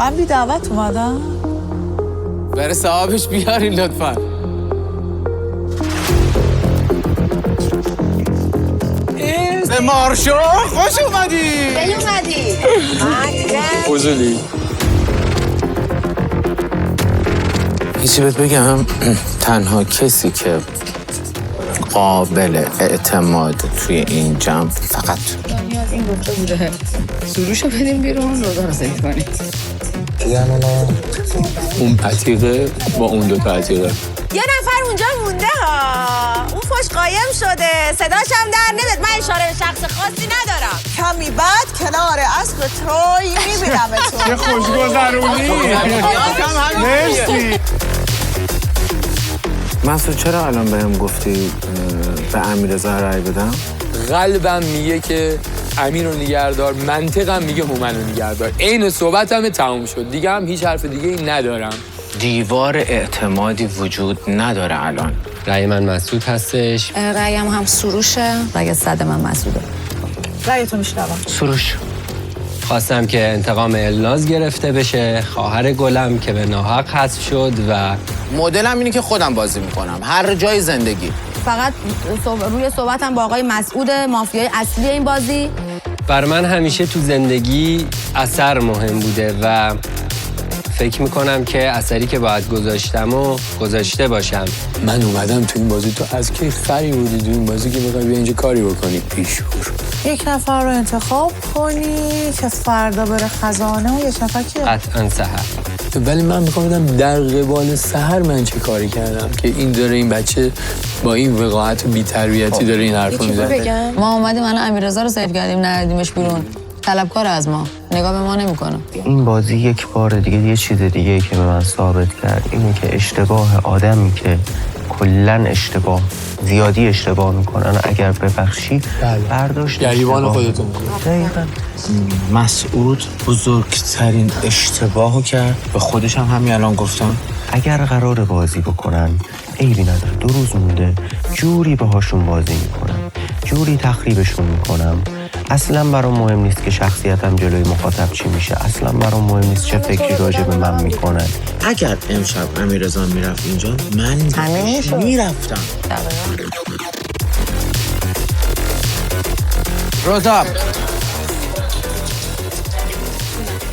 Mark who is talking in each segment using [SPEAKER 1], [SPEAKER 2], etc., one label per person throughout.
[SPEAKER 1] من بی دعوت اومدم.
[SPEAKER 2] برای صاحبش بیارین لطفا. مارشو خوش اومدی.
[SPEAKER 3] کی اومدی؟
[SPEAKER 2] فضولی. چیزی بهت بگم، تنها کسی که قابل اعتماد توی این جمع فقط
[SPEAKER 3] این گفته بوده سروشو بدیم بیرون رو درست کنیم.
[SPEAKER 2] اون عتیقه با اون دو تا عتیقه.
[SPEAKER 4] یه نفر اونجا مونده ها، اون فوش قایم شده، صداش هم در نمیاد. من اشاره به شخص خاصی ندارم.
[SPEAKER 1] کمی بعد کنار اسب تروی میبینمتون.
[SPEAKER 5] چه خوشگذرونی. مرسی.
[SPEAKER 2] مسعود چرا الان بهم گفتی به امیررضا رأی بدم؟
[SPEAKER 6] قلبم میگه که امیر رو نگهدار، منطقم میگه هومن رو نگهدار. عین صحبتم تموم شد دیگه، هم هیچ حرف دیگه ای ندارم.
[SPEAKER 2] دیوار اعتمادی وجود نداره الان.
[SPEAKER 7] رأی من مسعود هستش.
[SPEAKER 3] رأیم هم سروشه.
[SPEAKER 8] رأی 100 من مسعوده.
[SPEAKER 1] رأیتو میشنوم.
[SPEAKER 2] سروش.
[SPEAKER 7] خواستم که انتقام الناز گرفته بشه، خواهر گلم که به ناحق حذف شد و
[SPEAKER 2] مدلم اینه که خودم بازی میکنم هر جای زندگی.
[SPEAKER 8] فقط روی صحبتم با آقای مسعود، مافیای اصلی این بازی.
[SPEAKER 7] بر من همیشه تو زندگی اثر مهم بوده و فکر میکنم که اثری که باید گذاشتم و گذاشته باشم.
[SPEAKER 6] من اومدم تو این بازی، تو از کی خری بودی تو این بازی که بخوای بیا اینجا کاری بکنی؟ بیشور.
[SPEAKER 1] یک نفر رو انتخاب کنی که فردا بره خزانه و یک نفر که
[SPEAKER 7] قطعا سحر.
[SPEAKER 6] ولی من میخوام بدم در قبال سحر من چه کاری کردم که این داره این بچه با این وقاحت و بی‌تربیتی داره این حرفو میزنه.
[SPEAKER 8] ما اومدیم الان امیررضا رو سیو کردیم، نردیمش بیرون. طلبکار از ما، نگاه به ما نمیکنه.
[SPEAKER 9] این بازی یک بار دیگه یه چیز دیگه که به من ثابت کرد اینه که اشتباه آدمی که کلاً اشتباه زیادی اشتباه میکنن اگر ببخشی برداشت
[SPEAKER 6] گریبان خودتون.
[SPEAKER 9] دقیقاً.
[SPEAKER 2] مسعود بزرگترین اشتباهو کرد، به خودش هم همین الان گفتم.
[SPEAKER 9] اگر قرار بازی بکنن عیبی نداره، 2 روز مونده جوری باهاشون بازی میکنم، جوری تخریبشون میکنم. اصلا برام مهم نیست که شخصیتم جلوی مخاطب چی میشه، اصلا برام مهم نیست چه فکری راجع به من میکنن.
[SPEAKER 2] اگر امشب امیررضا میرفت اینجا من میرفتم. روزا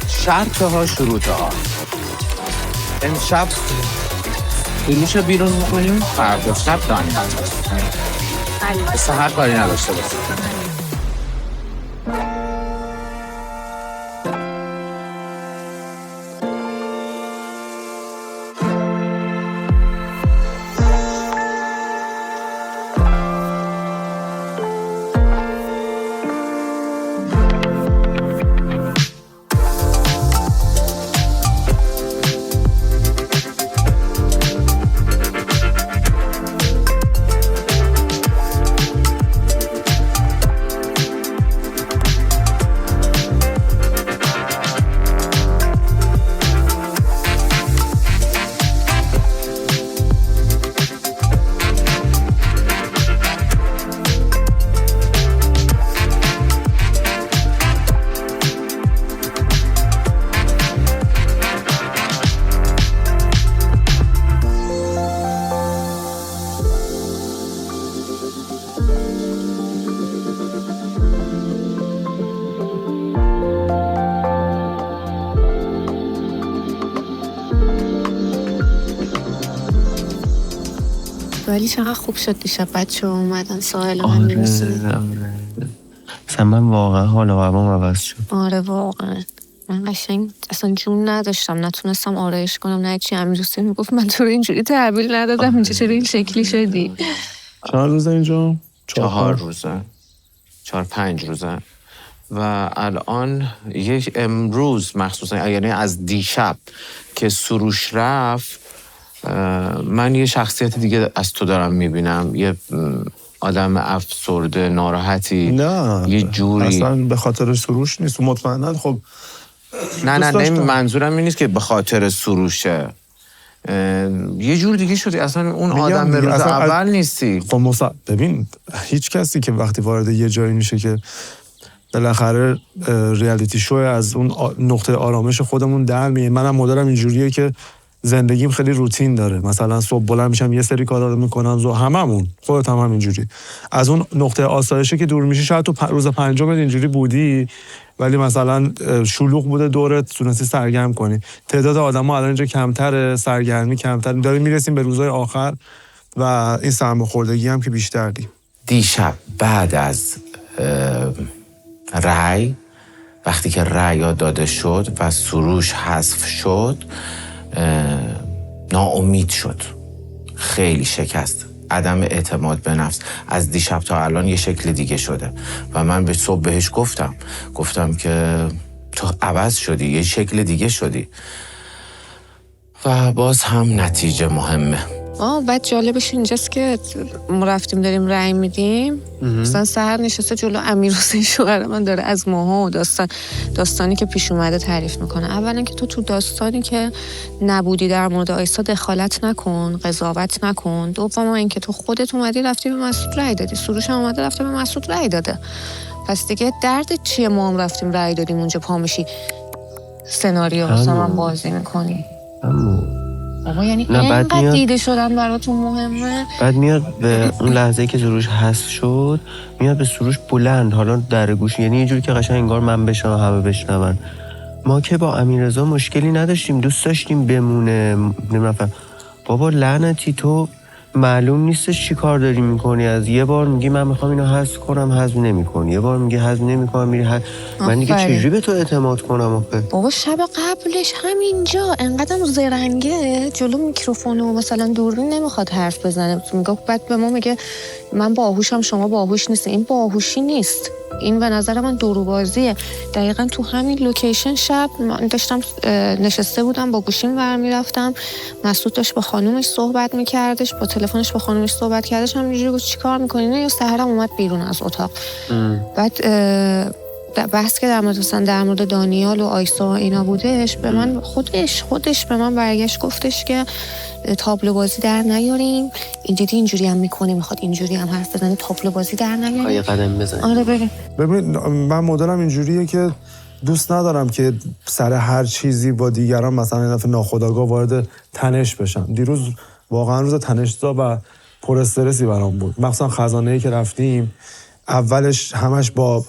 [SPEAKER 2] شرط ها شروط ها. امشب سروش بیرون میکنیم، فردا شب دانیم سحر کاری نداشته باشیم.
[SPEAKER 3] ولی چقدر خوب شد دیشب بچه‌ها اومدن ساحل من میرسونه.
[SPEAKER 9] اصلا من واقعا حال و هوام عوض شد.
[SPEAKER 3] آره واقعا من قشنگ اصلا جون نداشتم، نتونستم آرایش کنم، نه چی. امیرحسین میگفت من تو رو اینجوری تحویل ندادم، اینجا چرا این شکلی شدی؟
[SPEAKER 5] چند روزه اینجا؟
[SPEAKER 2] 4 روزه 4-5 روزه و الان یک امروز مخصوصا یعنی از دیشب که سروش رفت من یه شخصیت دیگه از تو دارم میبینم، یه آدم افسرده ناراحتی.
[SPEAKER 5] نه
[SPEAKER 2] یه جوری
[SPEAKER 5] اصلا به خاطر سروش نیست مطمئنا. خب
[SPEAKER 2] نه منظورم این نیست که به خاطر سروشه، یه جور دیگه شدی اصلا اون آدم به روز اول نیستی.
[SPEAKER 5] خب ببین هیچ کسی که وقتی وارد یه جایی میشه که بالاخره ریالیتی شو از اون نقطه آرامش خودمون در میه. منم مدلم اینجوریه که زندگیم خیلی روتین داره. مثلا صبح بلند میشم یه سری کارا رو میکنم، هممون خودت هم اینجوری. از اون نقطه آسایشه که دور میشی، شاید تو روز پنجم اینجوری بودی ولی مثلا شلوغ بوده دورت، تونستی سرگرم کنی. تعداد آدما الان اینجا کمتره، سرگرمی کمتر، داریم میرسیم به روزهای آخر و این سرماخوردگی هم که بیشتر دی.
[SPEAKER 2] دیشب بعد از رأی، وقتی که رأی داده شد و سروش حذف شد، ناامید شد، خیلی شکست، عدم اعتماد به نفس از دیشب تا الان یه شکل دیگه شده و من به صبح بهش گفتم که تو عوض شدی، یه شکل دیگه شدی و باز هم نتیجه مهمه.
[SPEAKER 3] بعد جالبش اینجاست که ما رفتیم داریم رأی میدیم، مثلا سحر نشسته جلو امیرحسین شوهر من داره از ماها و داستانی که پیش اومده تعریف میکنه. اولا که تو داستانی که نبودی در مورد آیسا دخالت نکن، قضاوت نکن. دوم اینکه تو خودت اومدی رفتی به مسعود رأی دادی، سروش هم اومده رفته به مسعود رأی داده. پس دیگه درد چیه ما هم رفتیم رأی دادیم اونجا پا میشی سناریو واسه من بازی میکنی؟ بابا یعنی اینقدر دیده شدن براتون مهمه؟
[SPEAKER 9] بعد میاد به اون لحظه‌ای که سروش حذف شد، میاد به سروش بلند، حالا در گوش، یعنی یه جوری که قشنگ انگار من بشنوم همه بشنون. ما که با امیررضا مشکلی نداشتیم، دوست داشتیم بمونه. نمی‌فهم بابا لعنتی، تو معلوم نیستش چی کار داری میکنی. از یه بار میگی من میخوام اینو حذف کنم، حذف نمیکنی، یه بار میگی حذف نمیکنم، میری من دیگه چجوری به تو اعتماد کنم آخه؟
[SPEAKER 3] بابا شب قبلش همینجا انقدرم زرنگه، جلو میکروفون و مثلا دوربین نمیخواد حرف بزنه، میگه بعد به ما میگه من باهوشم شما باهوش نیست. این باهوشی نیست، این به نظر من دروبازیه. دقیقاً تو همین لوکیشن شب من داشتم نشسته بودم با گوشیم برمی رفتم، مسعود داشت با خانومش صحبت میکردش، با تلفنش با خانومش صحبت کردش، همینجوری گفت چیکار میکنی؟ نه یا سحرم اومد بیرون از اتاق. بعد بحث که در مورد دانیال و آیسا و اینا بودش، به من خودش به من برگشت گفتش که تابلو بازی در نیاریم، اینجوری هم میکنه، میخواد اینجوری هم حرف بزنه، تابلو بازی در نیاریم.
[SPEAKER 6] یه قدم بزن.
[SPEAKER 3] آره بریم.
[SPEAKER 5] ببین من مدلم اینجوریه که دوست ندارم که سر هر چیزی با دیگران مثلا این دفعه ناخودآگاه وارد تنش بشم. دیروز واقعا روز تنش‌زا و پر استرسی برام بود، مخصوصا خزانه‌ای که رفتیم. اولش همش با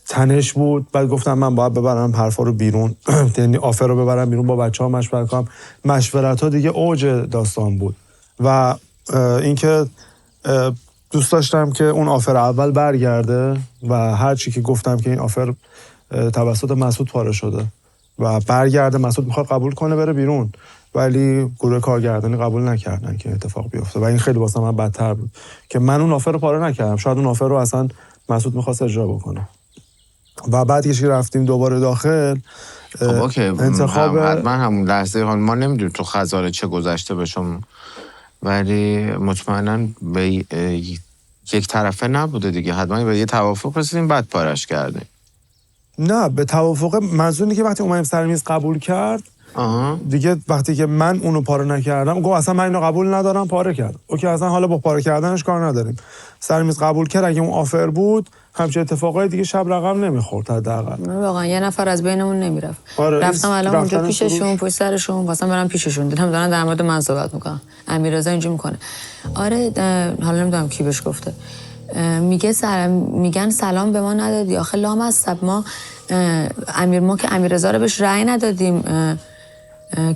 [SPEAKER 5] تنش بود، بعد گفتم من باید ببرم حرفا رو بیرون، یعنی آفر رو ببرم بیرون، با بچه‌ها مشورت کنم. مشورت‌ها دیگه اوج داستان بود و اینکه دوست داشتم که اون آفر اول برگرده و هر چی که گفتم که این آفر توسط مسعود پاره شده و برگرده، مسعود میخواد قبول کنه بره بیرون، ولی گروه کارگردانی قبول نکردن که اتفاق بیفته و این خیلی واسه من بدتر بود که من اون آفر رو پاره نکردم. شاید اون آفر رو اصلا مسعود میخواست اجرا بکنه. و بعد که رفتیم دوباره داخل،
[SPEAKER 2] انتخاب من همون لحظه ما نمیدونیم تو خزانه چه گذشته به شما، ولی مطمئناً به یک طرفه نبوده دیگه، حتما به یه توافق رسیدیم بعد پارش کردیم.
[SPEAKER 5] نه به توافق منظور که وقتی اومدیم سر میز قبول کرد دیگه، وقتی که من اونو پاره نکردم گفت اصلا من اینو قبول ندارم، پاره کرد. اوکی اصلا حالا با پاره کردنش کار نداریم. سر میز قبول کرد، اگه اون آفر بود همچین اتفاقای دیگه شب رقم نمیخورد حداقل.
[SPEAKER 8] واقعا یه نفر از بینمون نمیرفت. رفتم الان اونجا پیششون، پشت سرشون، واسه برم پیششون، دیدم دارن در مورد من صحبت میکنن. امیررضا اینجوری میکنه. آره حالا نمیدونم کی بهش گفته. میگن سلام به ما ندادی. آخه لامصب ما ما که امیررضا رو بهش رأی ندادیم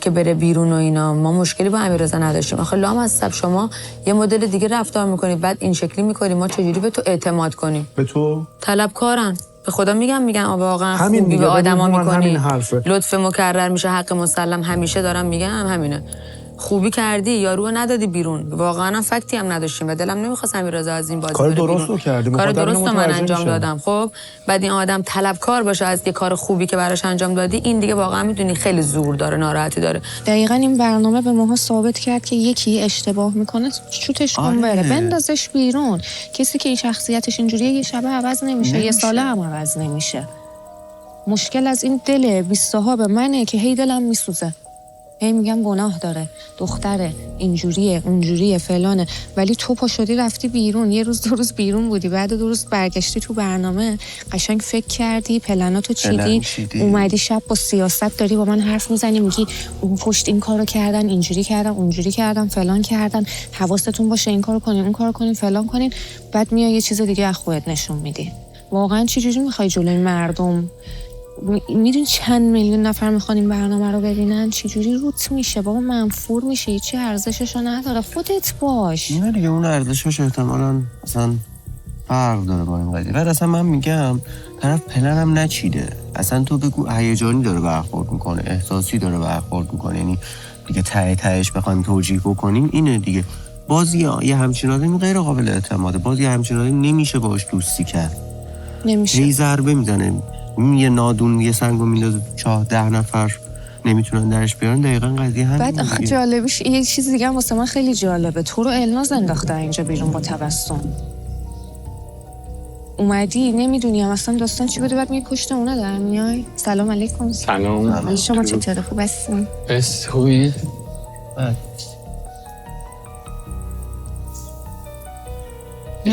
[SPEAKER 8] که بره بیرون و اینا، ما مشکلی با امیررضا نداشتیم. آخه لامصب شما یه مدل دیگه رفتار میکنی، بعد این شکلی میکنی، ما چجوری به تو اعتماد کنیم؟
[SPEAKER 5] به تو
[SPEAKER 8] طلبکارن. به خدا میگن واقعا خوبی به آدما میکنی، لطف مکرر میشه، حق مسلم همیشه دارم میگم همینه. خوبی کردی، یارو ندادی بیرون، واقعا فکتی هم نداشتیم و دلم نمیخواست امیررضا از این بازی
[SPEAKER 5] کار درست رو کردی،
[SPEAKER 8] کار درست من انجام دادم. خب بعد این آدم طلبکار باشه از یه کار خوبی که براش انجام دادی، این دیگه واقعا میدونی خیلی زور داره، ناراحتی داره.
[SPEAKER 3] دقیقاً این برنامه به ماها ثابت کرد که یکی اشتباه میکنه شوتش کن بره، بندازش بیرون. کسی که این شخصیتش اینجوریه یه شبه عوض نمیشه، یه ساله هم عوض نمیشه. مشکل از این دل 20 صاحب منه که هی دلم میسوزه. هی میگم گناه داره، دختره، اینجوریه، اونجوریه، فلانه. ولی تو پا شدی رفتی بیرون، یه روز 2 روز بیرون بودی، بعد 2 روز برگشتی تو برنامه، قشنگ فکر کردی، پلناتو چیدی، اومدی شب با سیاست داری با من حرف میزنی، میگی اون پشت این کارو کردن، اینجوری کردن، اونجوری کردن، فلان کردن، حواستون باشه این کارو کنین، اون کارو کنین، فلان کنین. بعد میای یه چیز دیگه از خودت نشون میدی. واقعا چجوری میخوای جلوی مردم؟ میدونی چند میلیون نفر میخوان این برنامه رو ببینن؟ چجوری روت میشه؟ بابا منفور میشه، هیچی ارزششو نداره. خودت باش.
[SPEAKER 9] نه دیگه، اون ارزشش احتمالاً اصلا فرق داره با این قضیه. بعد اصلا من میگم طرف پلنم نچیده، اصلا تو بگو هیجانی داره برخورد میکنه، احساسی داره برخورد میکنه، یعنی دیگه تهش بخوایم توجیه بکنیم اینه دیگه. بازی یه همچین آدمی غیر قابل اعتماده، بازی همچین آدمی نمیشه باهاش دوستی کرد.
[SPEAKER 3] نمیشه.
[SPEAKER 9] یه ضربه میزنه، یه نادون یه سنگو میندازه تو چاه، 10 نفر نمیتونن درش بیارن. دقیقاً قضیه همین.
[SPEAKER 3] بعد آخه جالبش یه چیز دیگه هم واسه من خیلی جالبه. تو رو الناز انداخته اینجا بیرون با تبسم. اومدی نمیدونیم اصلا داستان چی بوده، بعد میگه کشت اونه در میای. سلام علیکم.
[SPEAKER 6] سلام.
[SPEAKER 3] شما چطوره؟ خوب هستین؟
[SPEAKER 6] بس خوبی؟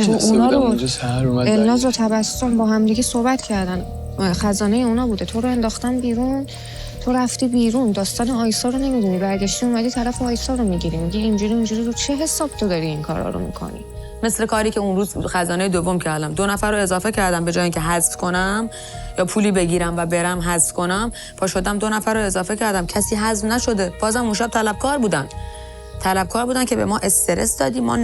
[SPEAKER 3] تو اونا رو
[SPEAKER 6] الناز
[SPEAKER 3] الناز و تبسم با هم دیگه صحبت کردن، خزانه اونا بوده، تو رو انداختن بیرون، تو رفتی بیرون، داستان آیسا رو نمیدونی، برگشتی اومدی طرف آیسا رو میگیری، میگی اینجوری رو چه حساب تو داری این کارا رو میکنی؟
[SPEAKER 8] مثل کاری که اون روز خزانه دوم کردم، 2 نفر رو اضافه کردم، به جای اینکه حذف کنم یا پولی بگیرم و برم حذف کنم، پا شدم 2 نفر رو اضافه کردم، کسی حذف نشده. بازم اون شب طلبکار بودن که به ما استرس دادیم، ما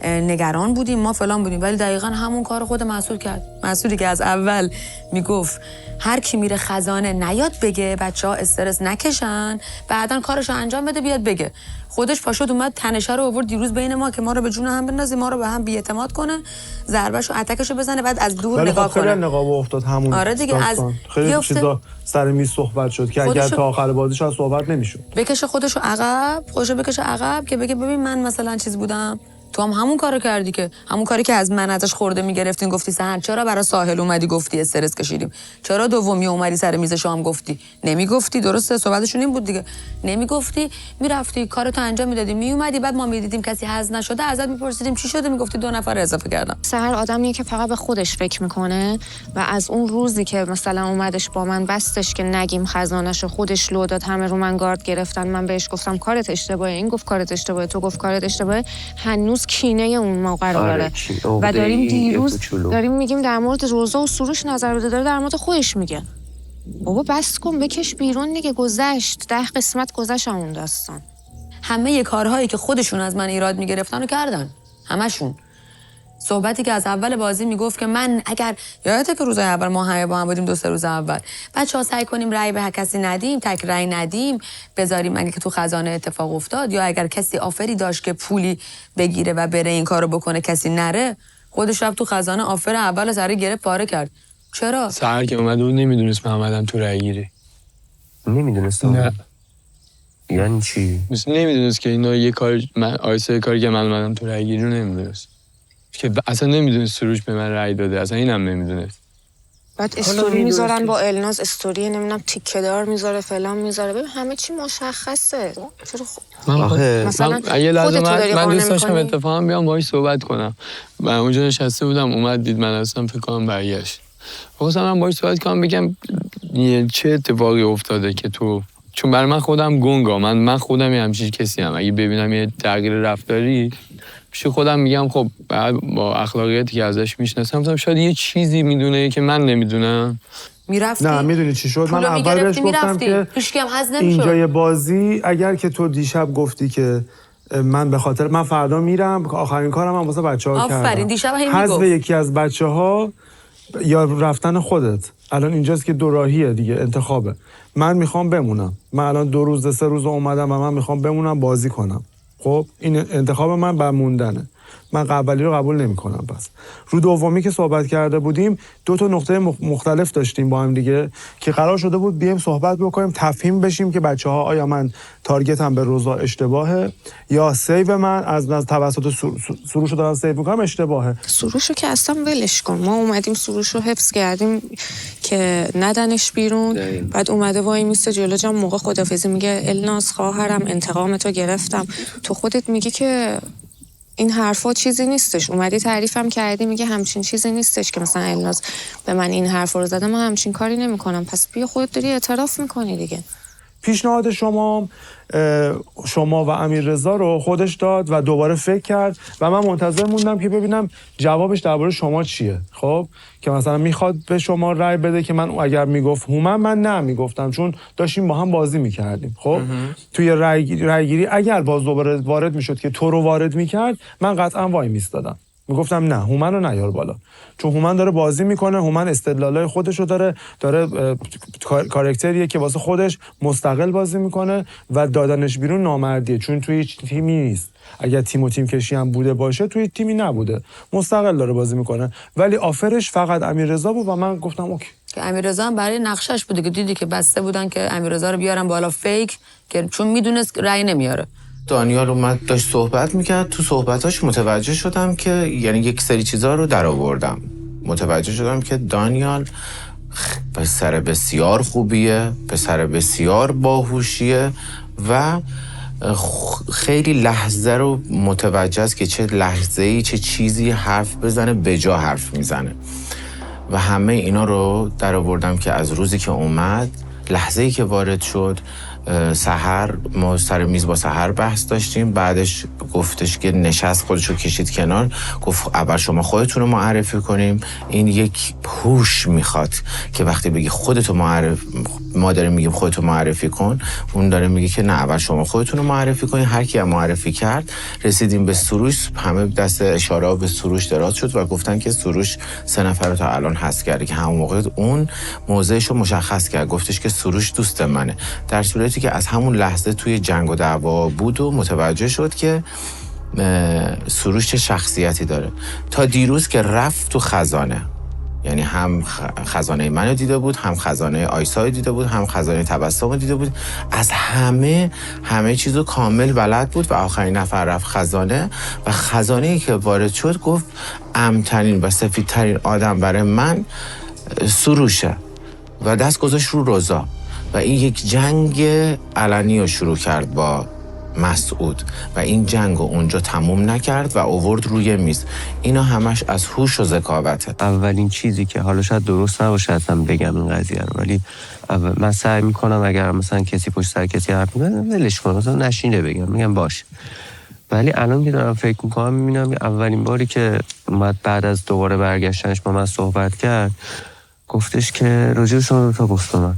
[SPEAKER 8] نگران بودیم، ما فلان بودیم، ولی دقیقاً همون کار خود مسئول کرد. مسئولی که از اول میگفت هر کی میره خزانه نیاد بگه، بچه‌ها استرس نکشن، بعداً کارشو انجام بده بیاد بگه. خودش پاشد اومد تنشه رو آورد دیروز بین ما که ما رو به جون هم بندازه، ما رو به هم بی‌اعتماد کنه، ضربهشو اتکشو بزنه، بعد از دور نگاه کنه.
[SPEAKER 5] خیلی نقاب افتاد همون.
[SPEAKER 8] آره دیگه، از
[SPEAKER 5] خیلی چیزا سر میز صحبت شد که اگر تا آخر بازی شاید صحبت نمیشد.
[SPEAKER 8] بکشه خودشو عقب که بگه ببین من مثلا چیز بودم، تو هم همون کارو کردی، که همون کاری که از من ازش خورده میگرفتین، گفتی سحر چرا برای ساحل اومدی گفتی استرس کشیدیم، چرا دومی اومدی سر میز شام گفتی، نمیگفتی. درسته صحبتشون این بود دیگه، نمیگفتی، میرفتی کارتو انجام میدادی، میومدی، بعد ما میدیدیم کسی حذف نشده ازت میپرسیدیم چی شده، میگفتی 2 نفر اضافه کردم.
[SPEAKER 3] سحر آدمیه که فقط به خودش فکر میکنه و از اون روزی که مثلا اومدش با من بستش که نگیم خزانه‌شو، خودش لو داد، همه رو من گارد گرفتن، من بهش گفتم کارت اشتباهه، این گفت کارت اشتباهه، تو گفت کارت اشتباهه، هنوز کینه اون موقع رو داره. و داریم دیروز میگیم در مورد روزا و سروش نظر بده، داره در مورد خودش میگه. بابا بس کن، بکش بیرون دیگه، گذشت 10 قسمت گذشت اون داستان.
[SPEAKER 8] همه ی کارهایی که خودشون از من ایراد میگرفتن و کردن، همشون. صحبتی که از اول بازی میگفت که من اگر یادته که روزای اول ما همه با هم بودیم، 2-3 روز اول، بچه‌ها سعی کنیم رأی به کسی ندیم، تک رأی ندیم، بذاریم اگه که تو خزانه اتفاق افتاد یا اگر کسی آفری داشت که پولی بگیره و بره این کارو بکنه کسی نره، خودش رفت تو خزانه آفر اول سری گرفت پاره کرد. چرا؟
[SPEAKER 6] سحر که اومد اون نمیدونست من اومدم تو رأی گیری.
[SPEAKER 9] نمیدونست؟
[SPEAKER 6] نه.
[SPEAKER 9] یعنی چی؟
[SPEAKER 6] مثل نمیدونست که اینا یه کار، من آیسا کاری که من اومدم تو رأی گیری رو نمیدونست، که اصلا نمیدونست سروش به من رأی داده، اصلا اینم نمیدونست.
[SPEAKER 3] بعد استوری میذارن با الناز، استوری نمیدونم تیکه دار میذاره، فلان میذاره، ببین همه چی مشخصه.
[SPEAKER 6] من
[SPEAKER 3] مثلا
[SPEAKER 6] یه لحظه من دوست داشتم
[SPEAKER 3] میکنی؟
[SPEAKER 6] اتفاقا بیام باهاش صحبت کنم. من اونجا نشسته بودم، اومد دید من اصلا فکر کنم برگشت. خواستم من باهاش صحبت کنم، بگم چه اتفاقی افتاده که تو، چون برای من خودم گنگا، من خودم یه همچین کسی هم، اگه ببینم یه تغییر رفتاری پیش خودم میگم خب بعد با اخلاقیاتی که ازش میشناسم شاید یه چیزی میدونه که من نمیدونم.
[SPEAKER 8] میرفتی؟
[SPEAKER 5] نه میدونی چی شد؟ من اول بهش گفتم که اینجای بازی اگر که تو دیشب گفتی که من به خاطر من فردا میرم، آخرین کارم هم واسه بچه‌ها کردم.
[SPEAKER 8] آفرین، دیشب هم
[SPEAKER 5] حذف یکی از بچه‌ها یا رفتن خودت. الان اینجاست که دو راهیه دیگه، انتخابه. من میخوام بمونم. من الان 2 روز 3 روز اومدم و من میخوام بمونم بازی کنم. خب این انتخاب من بر موندنه. من اولی رو قبول نمیکنم. پس رو دومی که صحبت کرده بودیم 2 تا نقطه مختلف داشتیم با هم دیگه که قرار شده بود بیایم صحبت بکنیم، تفهیم بشیم که بچه‌ها آیا من تارگتم به روزا اشتباهه یا سیو من از توسط سروش رو دارم سیو میکنم اشتباهه.
[SPEAKER 3] سروش رو که اصلا ولش کن. ما اومدیم سروش رو حفظ کردیم که ندنش بیرون. بعد اومده وای میسته جلو جام موقع خدافظی میگه الناز خواهرم انتقام تو گرفتم. تو خودت میگی که این حرفا چیزی نیستش. اومدی تعریفم کردی میگه همچین چیزی نیستش که مثلا الناز به من این حرفا رو زده، من همچین کاری نمیکنم. پس بیا خودت داری اعتراف میکنی دیگه.
[SPEAKER 5] پیشنهاد شما و امیررضا رو خودش داد و دوباره فکر کرد و من منتظر موندم که ببینم جوابش درباره شما چیه. خب که مثلا میخواد به شما رأی بده که من اگر میگفت هومن من نه میگفتم، چون داشتیم با هم بازی میکردیم. خب توی رأی گیری اگر باز دوباره وارد میشد که تو رو وارد میکرد، من قطعا وای میستادم، میگفتم نه هومن رو نیار بالا، چون هومن داره بازی میکنه، هومن استدلالای خودش رو داره کاراکتریه که واسه خودش مستقل بازی میکنه و دادنش بیرون نامردیه، چون توی هیچ تیمی نیست. اگر تیم کشی هم بوده باشه توی تیمی نبوده، مستقل داره بازی میکنه. ولی آفرش فقط امیررضا بود و من گفتم اوکی.
[SPEAKER 8] که امیررضا هم برای نقشش بوده که دیدی که بسته بودن که امیررضا رو بیارن بالا فیک، که چون میدونست رأی نمیاره.
[SPEAKER 2] دانیال اومد داشت صحبت میکرد، تو صحبتاش متوجه شدم که یعنی یک سری چیزا رو در آوردم. متوجه شدم که دانیال پسر بسیار خوبیه، پسر بسیار باهوشیه و خیلی لحظه رو متوجه است که چه لحظه‌ای چه چیزی حرف بزنه، به جا حرف میزنه و همه اینا رو در آوردم که از روزی که اومد، لحظه‌ای که وارد شد، سحر ما سر میز با سحر بحث داشتیم، بعدش گفتش که نشست خودشو کشید کنار، گفت اول شما خودتون رو معرفی کنیم. این یک هوش میخواد که وقتی بگی خودتو ما داریم میگیم خودتو معرفی کن، اون داره میگه که نه اول شما خودتون رو معرفی کنین. هر کی هم معرفی کرد، رسیدیم به سروش، همه دست اشاره به سروش دراز شد و گفتن که سروش 3 نفر رو تا الان حذف کرده، که همون موقع اون موضعش رو مشخص کرد، گفتش که سروش دوست منه، در صورتی که از همون لحظه توی جنگ و دعوا بود و متوجه شد که سروش چه شخصیتی داره. تا دیروز که رفت تو خزانه، یعنی هم خزانه منو دیده بود، هم خزانه آیسا دیده بود، هم خزانه تبسم دیده بود، از همه چیزو کامل بلد بود و آخرین نفر رفت خزانه و خزانه‌ای که وارد شد گفت امن‌ترین و سفیدترین آدم برای من سروشه و دست گذاشت رو روزا و این یک جنگ علنی رو شروع کرد با مسعود و این جنگ رو اونجا تموم نکرد و آورد روی میز. اینا همش از هوش و ذکاوته.
[SPEAKER 9] اولین چیزی که حالا شاید درست نباشه اصلا بگم این قضیه رو، ولی من سعی میکنم اگر مثلا کسی پشت سر کسی حرف میزنه ولش کنم، مثلا نشینه بگم، میگم باشه. ولی الان که دارم فکر میکنم میبینم اولین باری که اومد بعد از دوباره برگشتنش با من صحبت کرد، گفتش که راجع به شما دوتا گفت من،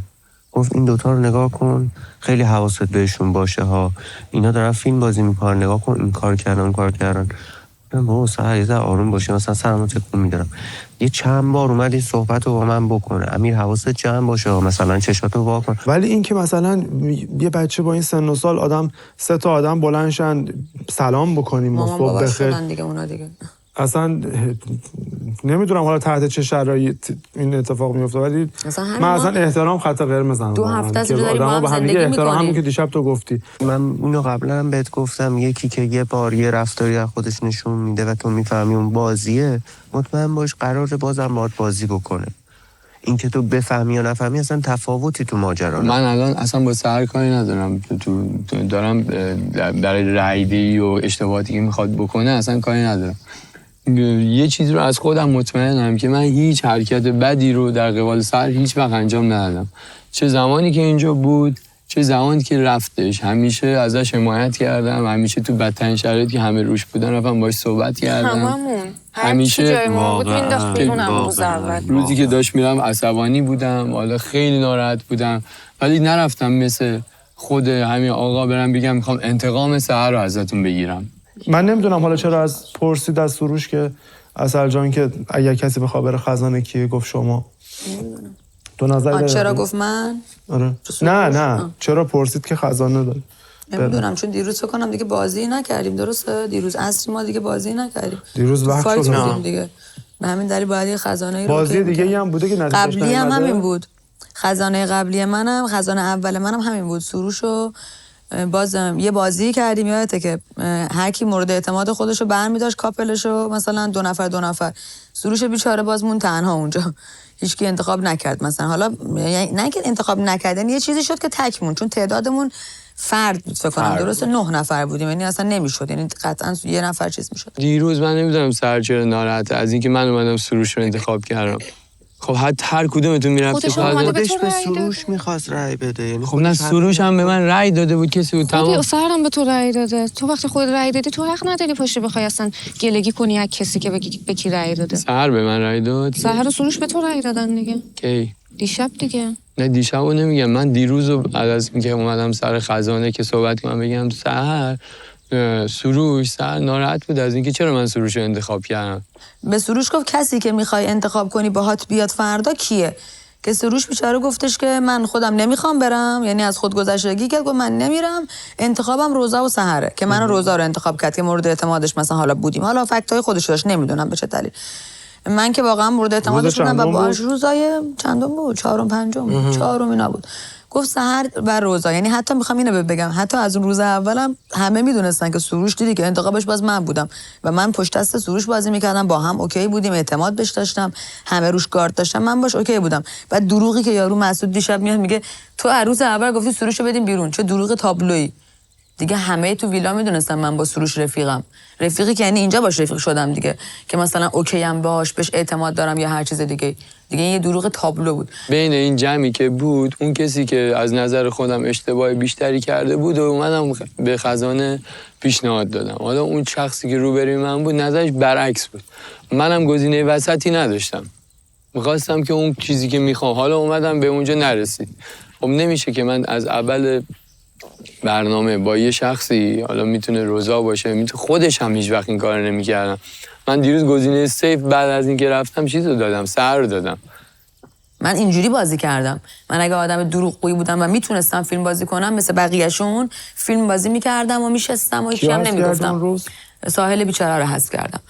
[SPEAKER 9] گفت این دوتا رو نگاه کن، خیلی حواست بهشون باشه ها، اینا دارن فیلم بازی میکنن، نگاه کن این کار کردن اون کار کردن. بابا سهر یه آروم باشه، مثلا سرمو تکون میدارم. یه چند بار اومد این صحبت رو با من بکنه، امیر حواست جمع باشه، مثلا چشاتو وا کن.
[SPEAKER 5] ولی این که مثلا یه بچه با این سن و سال آدم 3 تا آدم بلندشن سلام بکنیم و صبح بخیر
[SPEAKER 8] دیگه اونا دیگه
[SPEAKER 5] اصلا نمیدونم حالا تحت چه شرایط این اتفاق میفته، ولی من اصلا احترام خط قرمزم.
[SPEAKER 8] 2 هفته از رو داریم با هم زندگی
[SPEAKER 5] احترام همون که دیشب تو گفتی.
[SPEAKER 9] من اینو قبلا هم بهت گفتم، یکی که یه بار یه رفتاری از خودش نشون میده و تو میفهمی اون بازیه، مطمئن باش قراره بازم باهات بازی بکنه. این که تو بفهمی یا نفهمی اصلا تفاوتی تو ماجرا.
[SPEAKER 6] من الان اصلا با سحر کاری ندارم، تو دارم برای رایدی و اشتباهاتی که میخواد بکنه اصلا کاری ندارم. یه چیز رو از خودم مطمئنم که من هیچ حرکت بدی رو در قبال سحر هیچ وقت انجام ندادم، چه زمانی که اینجا بود چه زمانی که رفتش. همیشه ازش حمایت کردم، همیشه تو بدترین شرایطی که همه روش بودن رفتم باهاش صحبت کردم.
[SPEAKER 3] همیشه جای ما بود مینداخت بیرونم روز اول.
[SPEAKER 6] روزی که داشت میرم عصبانی بودم، حالا خیلی ناراحت بودم، ولی نرفتم مثل خود همین آقا برم بگم میخوام انتقام سحر رو ازتون بگیرم.
[SPEAKER 5] من نمیدونم حالا چرا از پرسید از سروش که اصل جان که اگر کسی بخواد بره خزانه کیه، گفت شما. تو نظر
[SPEAKER 8] چرا گفت من؟
[SPEAKER 5] آره. نه چرا پرسید که خزانه داره؟
[SPEAKER 8] نمیدونم چون دیروز فکر کنم دیگه بازی نکردیم، درسته؟ دیروز عصر ما دیگه بازی نکردیم.
[SPEAKER 5] دیروز وقت
[SPEAKER 8] فایت
[SPEAKER 5] شد
[SPEAKER 8] بودیم دیگه. به همین دلیل باید یه خزانه
[SPEAKER 5] بازی دیگه هم بوده که نتیجهش
[SPEAKER 8] قبلی هم
[SPEAKER 5] نیومده؟
[SPEAKER 8] همین بود. خزانه قبلی منم، خزانه اول منم همین بود. سروشو باز یه بازی کردیم، یادته که هر کی مورد اعتماد خودشو برمی‌داشت کاپلشو، مثلا دو نفر سروش بیچاره باز مون تنها اونجا، هیچکی انتخاب نکرد مثلا. حالا نه که انتخاب نکردن، یه چیزی شد که تکمون، چون تعدادمون فرد بود فکر کنم، درسته 9 نفر بودیم، یعنی اصلا نمیشد، یعنی قطعا یه نفر چیز میشد.
[SPEAKER 6] دیروز من نمیدونم سر چرا ناراحته از اینکه من اومدم سروش رو انتخاب کردم. خب حتی هر کدومتون میرفته
[SPEAKER 9] خودش به سروش میخواست رأی بده، یعنی
[SPEAKER 6] خب نه سروش هم به من رأی داده بود، کسی بود تمام.
[SPEAKER 3] سهرم به تو رأی داده. تو وقتی خود رأی دادی تو حق نداری پاشی بخوای اصلا گلگی کنی از کسی که به کی رأی داده.
[SPEAKER 6] سهر به من رأی داد.
[SPEAKER 3] سهر و سروش به تو رأی دادن دیگه.
[SPEAKER 6] کی؟
[SPEAKER 3] دیشب دیگه.
[SPEAKER 6] نه دیشبو نمیگم، من دیروز از اینکه اومدم سر خزانه که صحبت کنم بگم سهر سروش سهر ناراحت بود از اینکه چرا من سروش رو انتخاب کردم.
[SPEAKER 8] به سروش گفت کسی که میخوای انتخاب کنی باهات بیاد فردا کیه؟ که سروش بیچاره گفتش که من خودم نمیخوام برم، یعنی از خودگذشتگی کرد، گفت من نمیرم، انتخابم روزا و سحره، که من روزا رو انتخاب کرد که مورد اعتمادش مثلا حالا بودیم، حالا فکتای خودش داشت، نمیدونم به چه دلیل. من که واقعا مورد اعتمادش بودم و باهاش روزای چندم بود، چهارم پنجم چهارم اینا بود. گفت سحر و روزا، یعنی حتی میخوام اینو بگم، حتی از اون روز اولم همه میدونستن که سروش دیدی که انتخابش باز من بودم و من پشت دست سروش بازی میکردم، با هم اوکی بودیم، اعتماد بهش داشتم، همه روش گارد داشتم، من باش اوکی بودم. بعد دروغی که یارو مسعود دیشب میاد میگه تو هر روز اول گفتی سروشو بدیم بیرون، چه دروغ تابلویی. دیگه همه تو ویلا میدونستن من با سروش رفیقم، رفیقی که یعنی اینجا باش رفیق شدم دیگه، که مثلا اوکی ام باش، بهش اعتماد دارم یا هر چیز دیگه یه دروغ تابلو بود.
[SPEAKER 6] بین این جمعی که بود اون کسی که از نظر خودم اشتباه بیشتری کرده بود و اومدم به خزانه پیشنهاد دادم. حالا اون شخصی که روبروی من بود نظرش برعکس بود، منم گزینه وسطی نداشتم، میخواستم که اون چیزی که میخوام، حالا اومدم به اونجا نرسید. خب نمیشه که من از اول برنامه با یه شخصی، حالا میتونه روزا باشه، میتونه خودش هم هیچ وقت این کار نمی‌کردم. من دیروز گزینه سیف بعد از اینکه رفتم چیزو دادم، سحر رو دادم.
[SPEAKER 8] من اینجوری بازی کردم، من اگه آدم دروغگویی بودم و میتونستم فیلم بازی کنم مثل بقیه‌شون، فیلم بازی میکردم و میشستم و هیچی هم نمیگفتم. ساحل بیچاره رو حذف کردم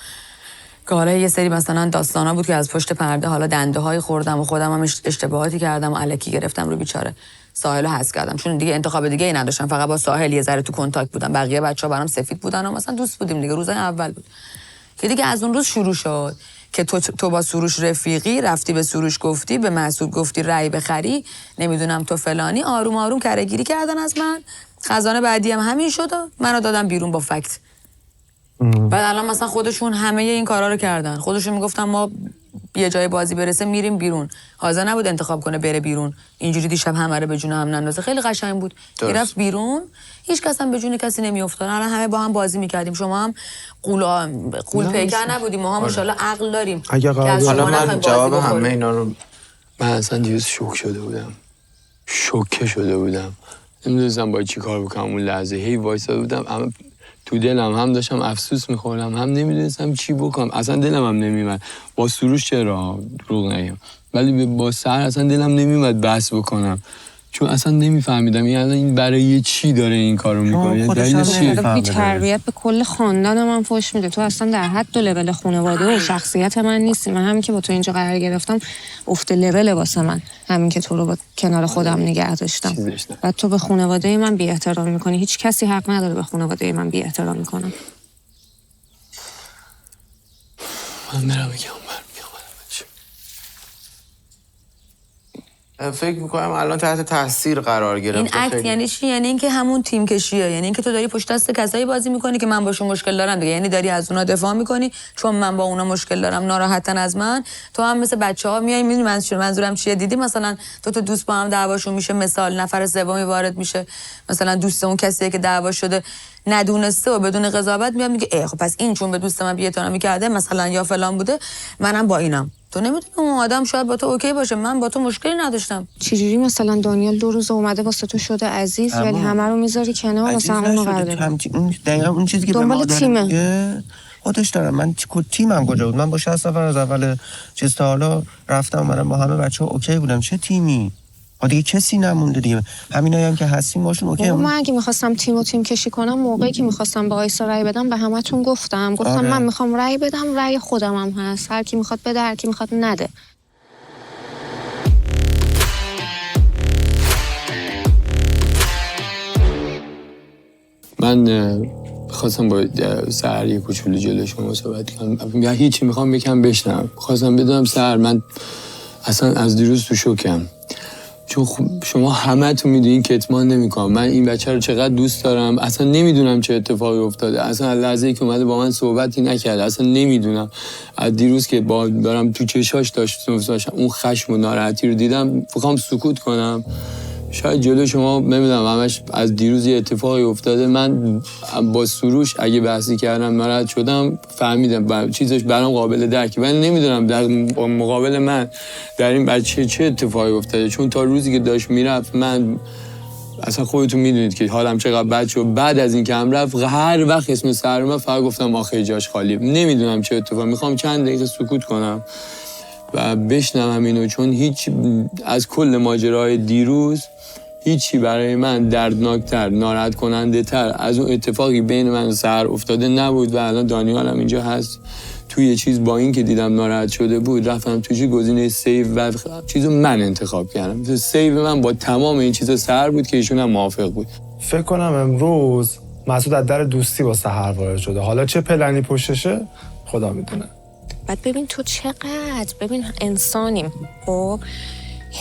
[SPEAKER 8] که حالا یه سری مثلا داستانا بود که از پشت پرده حالا دنده‌های خوردم و خودم هم اشتباهاتی کردم و الکی گرفتم رو بیچاره. ساحل رو حذف کردم چون دیگه انتخاب دیگه ای نداشتم، فقط با ساحل یه ذره تو کنتاکت بودم، بقیه بچه‌ها برام سفید بودن و مثلا دوست بودیم دیگه، روزای اول بود که دیگه از اون روز شروع شد که تو با سروش رفیقی رفتی به سروش گفتی، به مسعود گفتی رأی بخری، نمیدونم تو فلانی، آروم آروم کره‌گیری کردن از من. خزانه بعدی هم همین شد و منو دادم بیرون با فکت. بعد الان مثلا خودشون همه این کارا رو کردن، خودشون میگفتن ما یه جای بازی برسه میریم بیرون، حاضر نبود انتخاب کنه بره بیرون. اینجوری دیشب همه رو به جون هم نندازه، خیلی قشنگ بود، میرفت بیرون، هیچ کس هم به جون کسی نمیافتاد. الان همه با هم بازی میکردیم، شما هم قول پیکر نبودیم، ما هم ان شاءالله عقل داریم.
[SPEAKER 2] حالا من جواب همه اینا رو،
[SPEAKER 6] من اصلا دیروز شوک شده بودم، شوکه شده بودم، نمیدونستم باید چی کار بکنم. اون لحظه هی وایساده بودم، اما تو دلم هم داشتم افسوس میخوردم، هم نمیدونستم چی بکنم، اصلا دلم هم نمیومد. با سروش چرا دروغ نگم، ولی با سحر اصلا دلم نمیومد بحث بکنم، چون اصلا نمیفهمیدم این برای چی داره این کارو میکنه، دلیلش چیه.
[SPEAKER 3] بی تربیت به کل خاندان من فحش میده. تو اصلا در حد و لول خانواده و شخصیت من نیستی. من همین که با تو اینجا قرار گرفتم افت لول واسه من، همین که تو رو با کنار خودم نگه داشتم. و تو به خانواده من بی احترامی میکنی. هیچ کسی حق نداره به خانواده من بی احترامی کنه.
[SPEAKER 6] من میرم بگم
[SPEAKER 2] فکر میکنم الان تحت تاثیر قرار گرفته.
[SPEAKER 8] این اکت یعنی چی؟ یعنی اینکه همون تیم کشیه، یعنی اینکه تو داری پشت دست کسایی بازی میکنی که من باشون مشکل دارم دیگه، یعنی داری از اونا دفاع میکنی چون من با اونا مشکل دارم، ناراحتن از من. تو هم مثل بچه‌ها میای، میدونی منظورم چیه، دیدی مثلا تو دوست با هم دعواشون میشه، مثال نفر سومی وارد میشه، مثلا دوست اون کسیه که دعوا شده ندونسته و بدون قضاوت میاد میگه خب پس این چون به دوست من بی‌احترامی کرده مثلا یا فلان بوده، منم با اینم. تو نمیدونی اون آدم شاید با تو اوکی باشه، من با تو مشکلی نداشتم.
[SPEAKER 3] چجوری مثلا دانیال 2 روز اومده واسه تو شده عزیز، ولی همه رو میذاری کنار واسه همون قرار
[SPEAKER 9] دقیقاً اون چیزی که
[SPEAKER 3] دنبال تیمه
[SPEAKER 9] خودش دارم. من تیمم کجا بود؟ من با 60 نفر از اول چیز تا حالا رفتم، منم با همه بچه‌ها اوکی بودم. چه تیمی؟ دیگه کسی نمونده دیگه، همینایی هم که هستیم باشون اوکی.
[SPEAKER 3] من اگه میخواستم تیم کشی کنم، موقعی که میخواستم به آیسا رأی بدم به همتون گفتم
[SPEAKER 9] آره.
[SPEAKER 3] من میخوام رأی بدم، رأی خودم هم هست، هر کی میخواد بده، هر کی میخواد نده.
[SPEAKER 6] من خواستم با سحر یه کوچولو جلوی شما صحبت کنم. یا هیچی میخوام بگم بشنم. خواستم بدونم سحر، من اصلا از دیروز تو شوکم، چون شما همه تو میدونین که کتمان نمیکنم. من این بچه رو چقدر دوست دارم، اصلا نمیدونم چه اتفاقی افتاده، اصلا لحظه‌ای که اومده با من صحبتی نکرده، اصلا نمیدونم. از دیروز که دارم تو چشاش داشتم اون خشم و ناراحتی رو دیدم، میخوام سکوت کنم. شاید جلو شما نمیدونم، همش از دیروز یه اتفاقی افتاده. من با سروش اگه بحثی کردم ناراحت شدم، فهمیدم چیزش برام قابل درکه، ولی نمیدونم در مقابل من در این بچه چه اتفاقی افتاده، چون تا روزی که داشت میرفت من اصلا خودتون میدونید که حالم چقدر بد شد. بعد از این که هم رفت، هر وقت اسم سر من فقط گفتم آخه جاش خالی. نمیدونم چه اتفاقی، میخوام چند دقیقه سکوت کنم و بشنوم اینو، چون هیچ از کل ماجراهای دیروز هیچی برای من دردناکتر، ناراحت کننده تر از اون اتفاقی بین من و سحر افتاده نبود. و الان دانیال هم اینجا هست، توی یه چیز با این که دیدم ناراحت شده بود، رفتم توی گزینه سیو و چیزو من انتخاب کردم. سیو من با تمام این چیزا سحر بود که ایشون هم موافق بود.
[SPEAKER 5] فکر کنم امروز مسعود از در دوستی با سحر وارد شده. حالا چه پلنی پشتشه خدا میدونه.
[SPEAKER 3] بعد ببین تو چقدر، ببین انسانیم، خب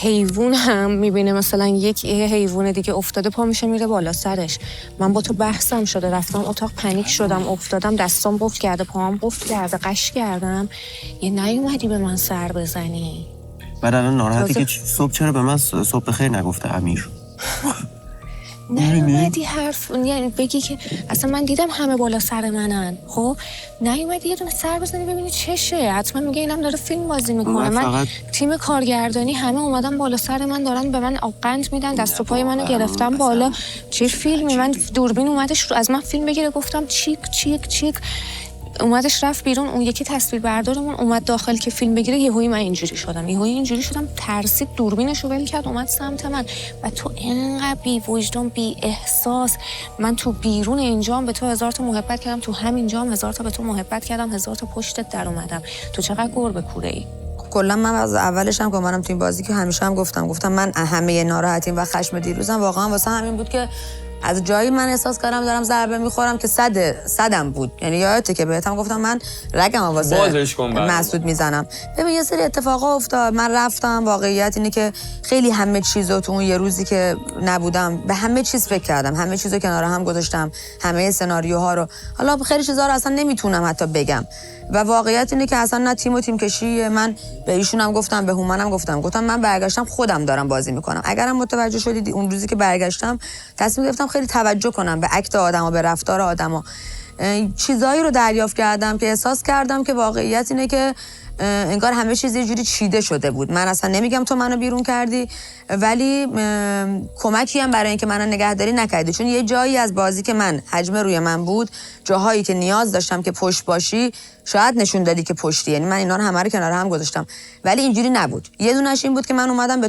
[SPEAKER 3] حیوان هم میبینه مثلا یک حیوان دیگه افتاده، پا میشه میره بالا سرش. من با تو بحثم شده، رفتم اتاق پنیک شدم، افتادم، دستام قفل کرده، پاهم قفل کرده، قش کردم، یه نیومدی به من سر بزنی.
[SPEAKER 9] بعد الان ناراحتی که صبح چرا به من صبح بخیر نگفته امیر؟
[SPEAKER 3] نیومدی حرف یعنی بگی که اصلا من دیدم همه بالا سر منن، خب نیومدی یه دونه سر بزنی ببینی چشه. حتما میگه اینم داره فیلم بازی میکنه. من تیم کارگردانی همه اومدن بالا سر من، دارن به من آبقند میدن، دست و پای منو گرفتم بالا. چه فیلمی؟ من دوربین اومدش از من فیلم بگیره، گفتم چیک چیک چیک، اومدش رفت بیرون. اون یکی تصویر بردارمون اومد داخل که فیلم بگیره، یهویی من اینجوری شدم، ترسید، دوربینشو ول کرد، اومد سمت من. و تو انقدر بی وجدان، بی احساس. من تو بیرون اینجام به تو 1000 تا محبت کردم، تو همینجام 1000 تا به تو محبت کردم، 1000 تا پشتت در اومدم. تو چقدر گربه کوره ای.
[SPEAKER 8] کلا من از اولش هم که منم تو این بازی که همیشه هم گفتم من همه ناراحتیم و خشم دیروزم واقعا واسه همین بود که از جایی من احساس کردم دارم ضربه میخورم که صدم بود. یعنی یادته که بهتم گفتم من رگم واسه مسعود میزنم. ببین یه سری اتفاقا افتاد، من رفتم، واقعیت اینه که خیلی همه چیزو تو اون یه روزی که نبودم به همه چیز فکر کردم، همه چیزو کنار هم گذاشتم، همه سناریوها رو، حالا خیلی چیزا رو اصلا نمیتونم حتی بگم. و واقعیت اینه که اصلا نه تیم کشی. من به ایشونم گفتم، به هومنم گفتم من برگشتم خودم دارم بازی میکنم. اگرم متوجه شدید اون روزی که برگشتم تصمیم گرفتم خیلی توجه کنم به اکت آدما، به رفتار آدما. چیزایی رو دریافت کردم که احساس کردم که واقعیت اینه که انگار همه چیز یه جوری چیده شده بود. من اصلا نمیگم تو منو بیرون کردی، ولی کمکی هم برای اینکه منو نگهداری نکردی، چون یه جایی از بازی که من حجم روی من بود، جاهایی که نیاز داشتم که پشت باشی، شاید نشون دادی که پشتی. یعنی من اینا رو همه رو کنار هم گذاشتم، ولی اینجوری نبود. یه دونش این بود که من اومدم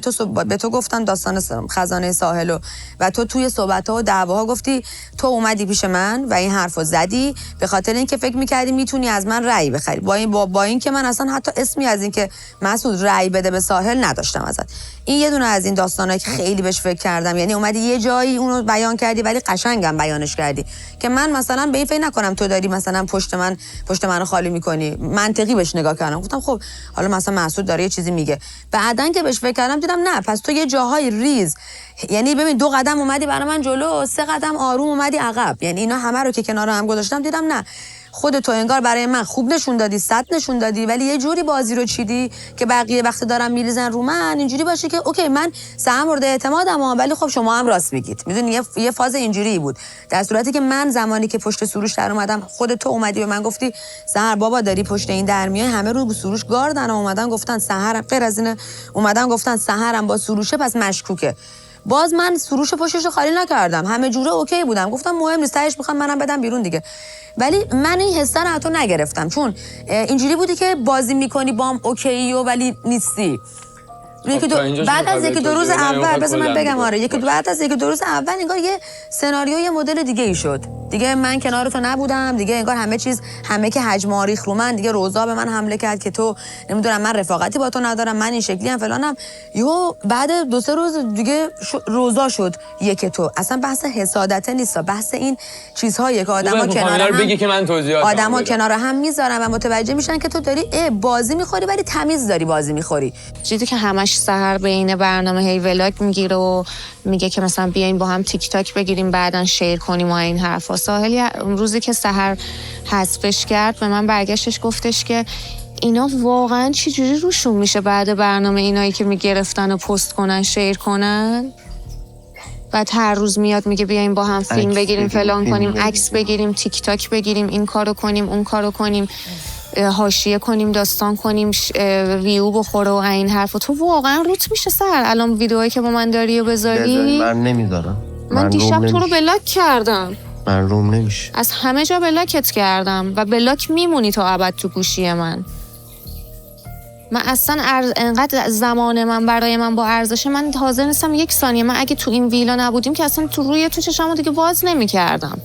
[SPEAKER 8] به تو گفتم داستان خزانه ساحل و تو توی صحبت‌ها و دعواها گفتی تو اومدی پیش من و این حرفو زدی به خاطر اینکه فکر می‌کردی میتونی از من رأی بخری. با این که من اصلا حتی اسمی از این که مسعود رأی بده به ساحل نداشتم ازت. این یه دونه از این داستانایی که خیلی بهش فکر کردم. یعنی اومدی یه جایی اونو بیان کردی، ولی قشنگم بیانش کردی که من مثلا به این فکر نکنم تو داری مثلا پشت منو خالی میکنی. منطقی بهش نگاه کردم، گفتم خب حالا مثلا مسعود داره یه چیزی میگه. بعدن که بهش فکر کردم دیدم نه، پس تو یه جاهای ریز، یعنی ببین 2 قدم اومدی برای من جلو، 3 قدم آروم اومدی عقب. یعنی اینا همه رو که کنار هم گذاشتم دیدم نه، خودتو انگار برای من خوب نشون دادی، صد نشون دادی، ولی یه جوری بازی رو چیدی که بقیه وقتی دارن میریزن رو من اینجوری باشه که اوکی من سهم مورد اعتمادم، ولی خب شما هم راست میگید. میدونی یه فاز اینجوری بود، در صورتی که من زمانی که پشت سروش در اومدم، خودت اومدی به من گفتی سحر بابا داری پشت این در میای، همه رو سروش گاردن، اومدن گفتن سحرم غیر از اینه، اومدن گفتن سحرم با سروشه پس مشکوکه. باز من سروش پشتش رو خالی نکردم، همه جوره اوکی بودم، گفتم مهم نیست، تهش میخوام منم بدم بیرون دیگه. ولی من این حسا رو حتی نگرفتم، چون اینجوری بودی که بازی میکنی بام اوکی ولی نیستی. بعد از یکی دو روز اول بذار من بگم آره بعد از یکی دو روز اول انگار یه سناریو یه مدل دیگه ای شد دیگه. من کنار تو نبودم دیگه، انگار همه که حجم آریخ رو من دیگه. روزا به من حمله کرد که تو نمیدونم من رفاقتی با تو ندارم، من این شکلی ام فلانم. یهو بعد 2-3 روز دیگه روزا شد یک تو. اصلا بحث حسادت نیست، بحث این چیزهایی که آدما کنار هم میذارن و متوجه میشن که تو داری بازی میخوری ولی تمیز داری بازی میخوری.
[SPEAKER 3] چیزی که همش سحر بین برنامه هی ولاگ میگیره و میگه که مثلا بیاین با هم تیک تاک بگیریم بعدن شیر کنیم و این حرفا. ساحل روزی که سحر حذفش کرد به من برگشتش گفتش که اینا واقعا چی جوری روشون میشه بعد برنامه اینایی که میگرفتن و پست کنن شیر کنن، بعد هر روز میاد میگه بیاین با هم فیلم بگیریم فلان کنیم، عکس بگیریم، تیک تاک بگیریم، این کارو کنیم اون کارو کنیم، حاشیه کنیم، داستان کنیم، ویو بخوره و این حرفا. تو واقعا روت میشه سر الان ویدئویی که با من داری و بذاری؟
[SPEAKER 9] من نمیذارم.
[SPEAKER 3] من دیشب تو رو بلاک کردم.
[SPEAKER 9] من روم نمیشه.
[SPEAKER 3] از همه جا بلاکت کردم و بلاک میمونی تا ابد تو گوشی من. من اصلا انقدر زمان من برای من با ارزشه، من حاضر نیستم 1 ثانیه. من اگه تو این ویلا نبودیم که اصلا تو چشمو دیگه باز نمی‌کردم.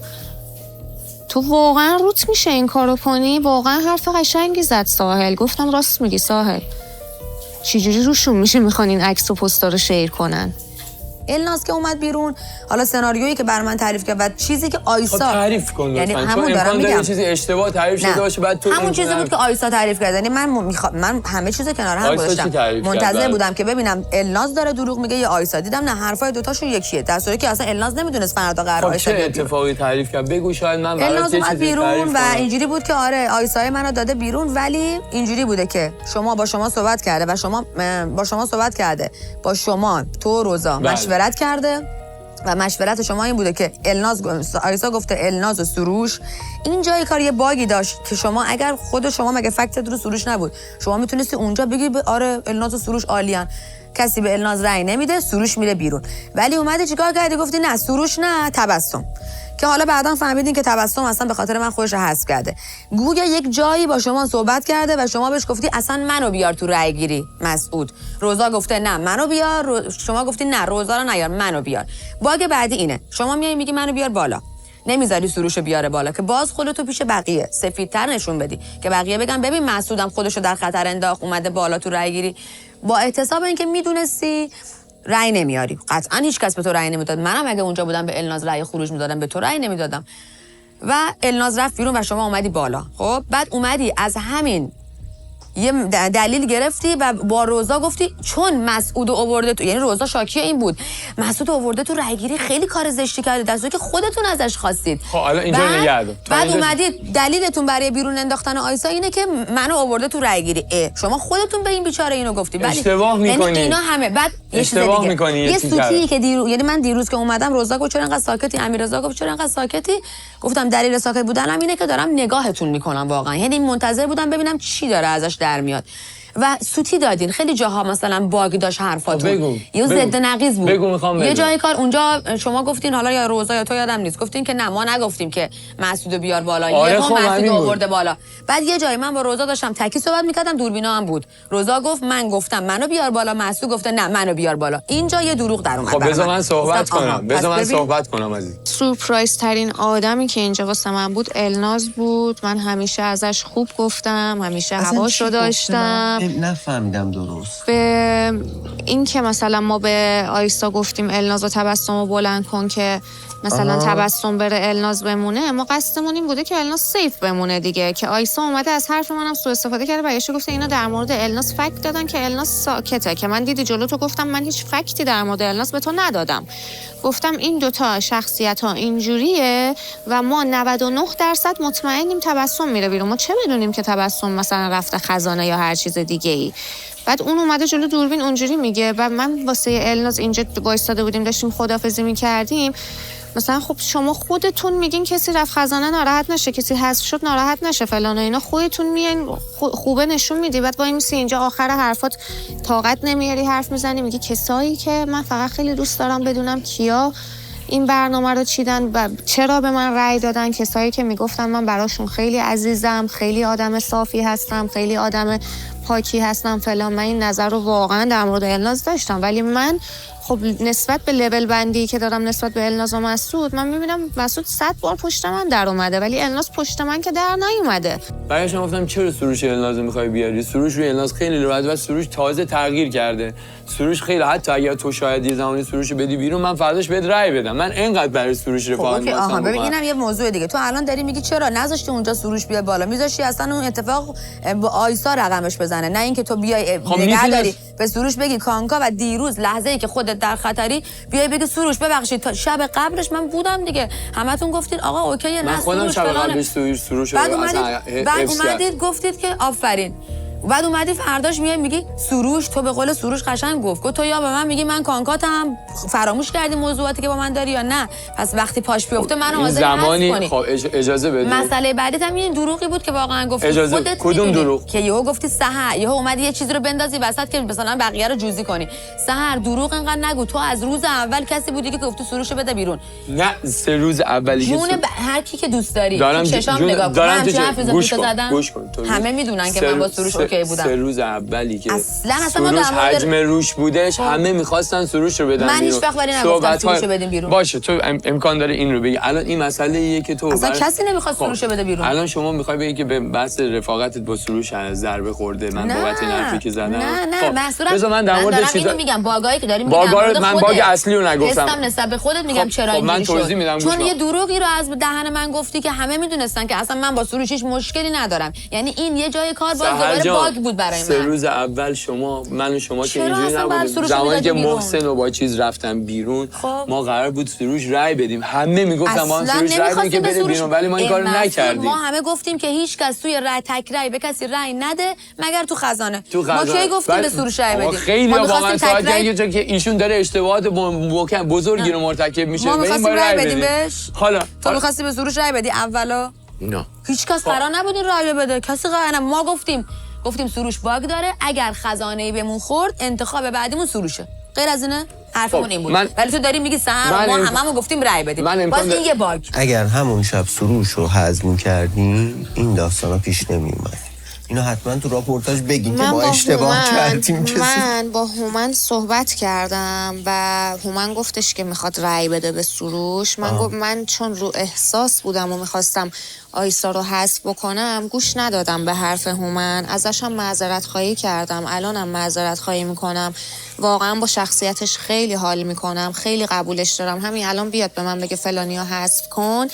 [SPEAKER 3] تو واقعا روت میشه این کارو کنی؟ واقعا حرف قشنگی زد ساحل. گفتم راست میگی ساحل. چجوری روشون میشه میخوان این عکس و پستا رو شیر کنن؟
[SPEAKER 8] الناز که اومد بیرون، حالا سناریویی که بر من تعریف کرد و چیزی که آیسا
[SPEAKER 6] تعریف کن،
[SPEAKER 8] یعنی
[SPEAKER 6] لطفاً.
[SPEAKER 8] همون دارم میگم
[SPEAKER 6] یه چیزی اشتباه تعریف شده باشه بعد تو
[SPEAKER 8] همون چیزی بود که آیسا تعریف کرد. یعنی من همه چیزو کنار هم گذاشتم، منتظر بودم که ببینم الناز داره دروغ میگه یا آیسا. دیدم نه، حرفای دوتاشون یکیه، در صورتی که اصلا الناز نمیدونست فردا قرار آیسا
[SPEAKER 6] چه اتفاقی تعریف کرد بگو شاید من برات
[SPEAKER 8] الناز اومد بیرون و اینجوری بود که آره آیسا منو داده بیرون، ولی اینجوری بوده که با شما صحبت کرده و شما با شما صحبت کرده، با شما تو روزا مشورت کرده و مشورت شما این بوده که آیسا گفته الناز و سروش اینجای کار یه باگی داشت که شما اگر خود شما مگه فکتت رو سروش نبود شما میتونستی اونجا بگی آره الناز و سروش عالیان، کسی به الناز رأی نمیده، سروش میره بیرون. ولی اومدی چیکار کردی؟ گفتی نه سروش نه، تبسم. که حالا بعدا فهمیدین که تبسم اصلا به خاطر من خودش رو حذف کرده. گویا یک جایی با شما صحبت کرده و شما بهش گفتی اصلا منو بیار تو رأی گیری مسعود. روزا گفته نه منو بیار، شما گفتی نه روزا رو نیار منو بیار. باگ بعدی اینه، شما میای میگی منو بیار بالا، نمیذاری سروشو بیاره بالا که باز خودتو پیش بقیه سفیدتر نشون بدی که بقیه بگن ببین مسعودم خودشو در خطر انداخت اومده بالا تو رأی گیری. با احتساب اینکه میدونستی رأی نمیاری، قطعا هیچ کس به تو رأی نمیداد. منم اگه اونجا بودم به الناز رأی خروج میدادم، به تو رأی نمیدادم. و الناز رفت بیرون و شما اومدی بالا. خب بعد اومدی از همین یه دلیل گرفتی و با روزا گفتی چون مسعود آورده تو، یعنی روزا شاکی این بود مسعود آورده تو رأی گیری خیلی کار زشتی کرده در صورتی که خودتون ازش خواستید.
[SPEAKER 6] خب حالا اینجا نگردم.
[SPEAKER 8] بعد اومدی دلیلتون برای بیرون انداختن آیسا اینه که منو آورده تو رأی گیری. شما خودتون به این بیچاره اینو گفتی. ولی
[SPEAKER 6] اشتباه میکنی.
[SPEAKER 8] یعنی اینا همه بعد
[SPEAKER 6] اشتباه میکنی.
[SPEAKER 8] یه سوتی که یعنی من دیروز که اومدم روزا گفت چرا انقدر ساکتی، امیررضا گفت چرا انقدر ساکتی، گفتم دلیل ساکت بودنم اینه که دارم نگاهتون میکنم واقعا، یعنی منتظر بودم ببینم چی داره ازش در میاد. و سوتی دادین خیلی جاها مثلا باگ داشت حرفاتون، یه ضد نقیض بود. یه جای کار اونجا شما گفتین، حالا یا روزا یا تو یادم نیست، گفتین که نه ما نگفتیم که مسعودو بیار بالا،
[SPEAKER 6] آره
[SPEAKER 8] یهو مسعودو آورده بالا. بعد یه جایی من با روزا داشتم تکی صحبت میکردم، دوربینا هم بود، روزا گفت من گفتم منو بیار بالا، مسعود گفته نه منو بیار بالا. اینجا یه دروغ در اومد.
[SPEAKER 6] خب بذار من صحبت کنم. عزیز
[SPEAKER 3] سورپرایز ترین آدمی که اینجا واسه من بود الناز بود. من همیشه ازش خوب گفتم، همیشه هواشو داشتم.
[SPEAKER 9] نفهمیدم درست.
[SPEAKER 3] به این که مثلا ما به آیسا گفتیم الناز و تبسمو بلند کن که مثلا تبسم بره الناز بمونه، ما قصدمون این بوده که الناز سیف بمونه دیگه. که آیسا اومده از حرف منم سوء استفاده کرده و یهو گفته اینا در مورد الناز فکت دادن که الناز ساکته، که من دیدی جلو تو گفتم من هیچ فکتی در مورد الناز به تو ندادم. گفتم این دوتا شخصیت‌ها اینجوریه و ما 99% مطمئنیم تبسم میره بیرون. ما چه بدونیم که تبسم مثلا رفته خزانه یا هر چیز دیگه‌ای. بعد اون اومده جلو دوربین اونجوری میگه و من واسه الناز اینجا وایساده بودیم داشتیم خداحافظی می‌کردیم. مثلا خب شما خودتون میگین کسی رفت خزانه ناراحت نشه، کسی حذف شد ناراحت نشه فلان و اینا، خودتون میین خوبه نشون میدی. بعد وای میسی اینجا آخر حرفات طاقت نمیاری حرف میزنی میگی کسایی که من فقط خیلی دوست دارم بدونم کیا این برنامه رو چیدن و چرا به من رأی دادن، کسایی که میگفتن من براشون خیلی عزیزم، خیلی آدم صافی هستم، خیلی آدم پاکی هستم فلان. من این نظر رو واقعا در مورد الناز داشتم، ولی من خب نسبت به لول بندی که دارم نسبت به الناز و مسعود، من میبینم مسعود 100 بار پشت من در اومده ولی الناز پشت من که در نیومده.
[SPEAKER 6] برایشم گفتم چرا سروش الناز میخوای بیاری؟ سروش روی الناز خیلی راحت و سروش تازه تغییر کرده. سروش خیلی، حتی اگر تو شاید یه زمانی سروش بدی بیرون، من فرداش بهت رأی بدم. من اینقدر برای سروش رفاقت داشتم.
[SPEAKER 8] ببین اینم یه موضوع دیگه. تو الان داری میگی چرا نذاشتی اونجا سروش بیاد بالا؟ میذاشتی اصلا اون اتفاق با آیسا رقمش بزنه، نه اینکه تو بیای نگه داری به سروش بگی کانکا و دیروز لحظه‌ای که خودت در خطری بیای بگی سروش ببخشید تا شب قبلش من بودم دیگه، همتون گفتین آقا اوکیه. نه
[SPEAKER 6] خودم شب قبلش سروش
[SPEAKER 8] بعد اومدید گفتید که آفرین. بعد اومدی فرداش میگی سروش، تو به قول سروش قشنگ گفت تو یا به من میگی من کانکاتم، فراموش کردی موضوعاتی که با من داری یا نه؟ پس وقتی پاش بیفته منو حاضر
[SPEAKER 6] زمانی خب اجازه بده.
[SPEAKER 8] مسئله بعدیت هم این دروغی بود که واقعا گفتی خودت.
[SPEAKER 6] کدوم دروغ؟
[SPEAKER 8] که یهو گفتی سحر، یهو اومدی یه چیزی رو بندازی وسط که مثلا بقیه رو جوزی کنی. سحر دروغ انقدر نگو. تو از روز اول کسی بودی که گفتی سروشو بده بیرون.
[SPEAKER 6] نه 3 روز اولی که
[SPEAKER 8] هر کی که دوست داری
[SPEAKER 6] دارم
[SPEAKER 8] چشام نگاه کن.
[SPEAKER 6] گوش کن.
[SPEAKER 8] همه میدونن که من با سروش اوکی بودم.
[SPEAKER 6] 3 روز اولی که
[SPEAKER 8] اصلا
[SPEAKER 6] سروش حجم روش بودش همه می‌خواستن سروش رو بدن بیرون.
[SPEAKER 8] من هیچ وقت ولی نگفتم سروش رو بدیم بیرون.
[SPEAKER 6] باشه تو امکان داره این رو بگی. الان این مسئله ایه که تو
[SPEAKER 8] اصلا کسی نمی‌خواد سروش رو بده بیرون.
[SPEAKER 6] الان شما می‌خوای بگی که به بحث رفاقتت با سروش ضربه خورده. من بابت این حرفی که زدم
[SPEAKER 8] نه
[SPEAKER 6] بذار من در مورد
[SPEAKER 8] چیزا میگم. باگایی که داریم
[SPEAKER 6] میگم من باگ اصلی رو نگفتم.
[SPEAKER 8] هستم نسبت به خودت میگم چرا اینجوری
[SPEAKER 6] من توضیح میدم.
[SPEAKER 8] چون یه دروغی رو از دهن من گفتی که همه میدونستن که اصلا من با سروش هیچ مشکلی ندارم. یعنی این یه جای کار باز باگ بود برای من.
[SPEAKER 6] 3 روز اول من و شما که اینجوری نبودیم. زمانی که محسن و با چیز رفتن بیرون ما قرار بود سروش رای بدیم. همه میگفتن ما سروش رای بدیم که بره بیرون، ولی ما این کارو نکردیم.
[SPEAKER 8] ما همه گفتیم که هیچ کس توی رای تک رای به کسی رای نده مگر تو خزانه. ما کی گفتیم به سروش رای بدیم؟
[SPEAKER 6] خیلی با من سوال کردن که ایشون داره اشتباهات بزرگی رو مرتکب میشه.
[SPEAKER 8] ما می‌خواستیم رای بدیم بهش.
[SPEAKER 6] حالا
[SPEAKER 8] تو می‌خواستی به سروش رای بدی اولا؟
[SPEAKER 2] نه
[SPEAKER 8] هیچ کس قرار نبود رای بده. کسی قرار ما گفتیم سروش باگ داره، اگر خزانه‌ای بهمون خورد انتخاب بعدیمون سروشه. غیر از اینه حرفمون این بود. ولی تو داری میگی سحر ما هممون گفتیم رای بدیم. باز این یه باگ.
[SPEAKER 9] اگر همون شب سروش رو هضم کردیم این داستانا پیش نمیومد. اینو حتما تو راپورتاج بگین که ما اشتباه کردیم.
[SPEAKER 3] من با هومن صحبت کردم و هومن گفتش که میخواد رأی بده به سروش. من چون رو احساس بودم و میخواستم آیسا رو حذف بکنم گوش ندادم به حرف هومن. ازشم معذرت خواهی کردم، الانم معذرت خواهی میکنم. واقعا با شخصیتش خیلی حال میکنم، خیلی قبولش دارم. همین الان بیاد به من بگه فلانیو حذف کن،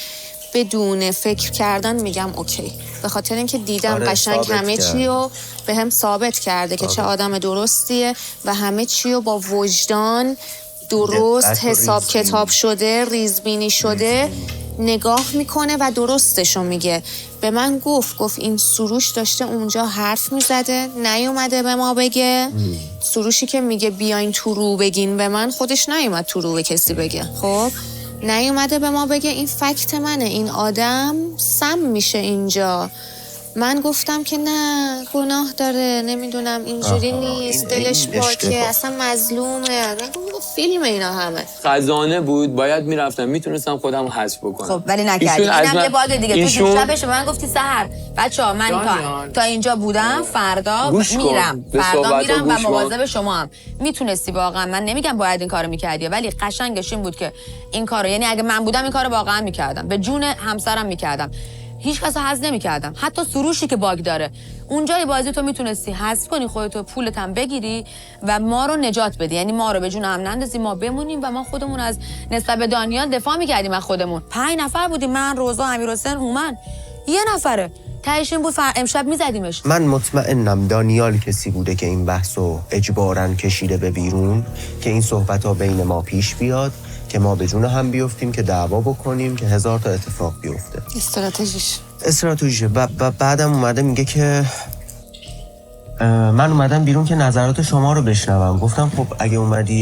[SPEAKER 3] بدون فکر کردن میگم اوکی، به خاطر اینکه دیدم قشنگ همه چی رو به هم ثابت کرده که چه آدم درستیه و همه چی رو با وجدان درست حساب کتاب شده، ریزبینی شده نگاه میکنه و درستشو میگه. به من گفت این سروش داشته اونجا حرف میزده نیومده به ما بگه. سروشی که میگه بیاین تو رو بگین به من، خودش نیومد تو رو به کسی بگه. خب نیومده به ما بگه این فکت منه، این آدم سم میشه اینجا. من گفتم که نه گناه داره، نمیدونم اینجوری نیست، دلش پاکه، اصلا مظلومه. فیلم اینا همه
[SPEAKER 6] خزانه بود، باید میرفتم میتونستم خودم رو حذف بکنم.
[SPEAKER 8] خب ولی نکردی. اینم یه باگ دیگه. تو شبش من گفتی سحر بچه‌ها من تا اینجا بودم، فردا میرم و مواظب شما هم. میتونستی واقعا، من نمیگم باید این کارو میکردی، ولی قشنگش این بود که این کارو، یعنی اگه من بودم این کارو واقعا میکردم، به جون همسرم میکردم. هیچ کس حذف نمی‌کردم، حتی سروشی که باگ داره. اونجای بازی تو میتونستی حذف کنی، خودتو پولت هم بگیری و ما رو نجات بدی، یعنی ما رو به جون هم نندازی، ما بمونیم و ما خودمون از نسبت به دانیال دفاع می‌کردیم. از خودمون 5 نفر بودیم، من، روزا، امیرحسین، هومن. یه نفره تهش این بود امشب می‌زدیمش.
[SPEAKER 9] من مطمئنم دانیال کسی بوده که این بحثو اجباراً کشیده به بیرون که این صحبت‌ها بین ما پیش بیاد، که ما به جون هم بیفتیم، که دعوا بکنیم، که 1000 تا اتفاق بیفته. استراتژیشه. بعدم اومده میگه که من اومدم بیرون که نظرات شما رو بشنوم. گفتم خب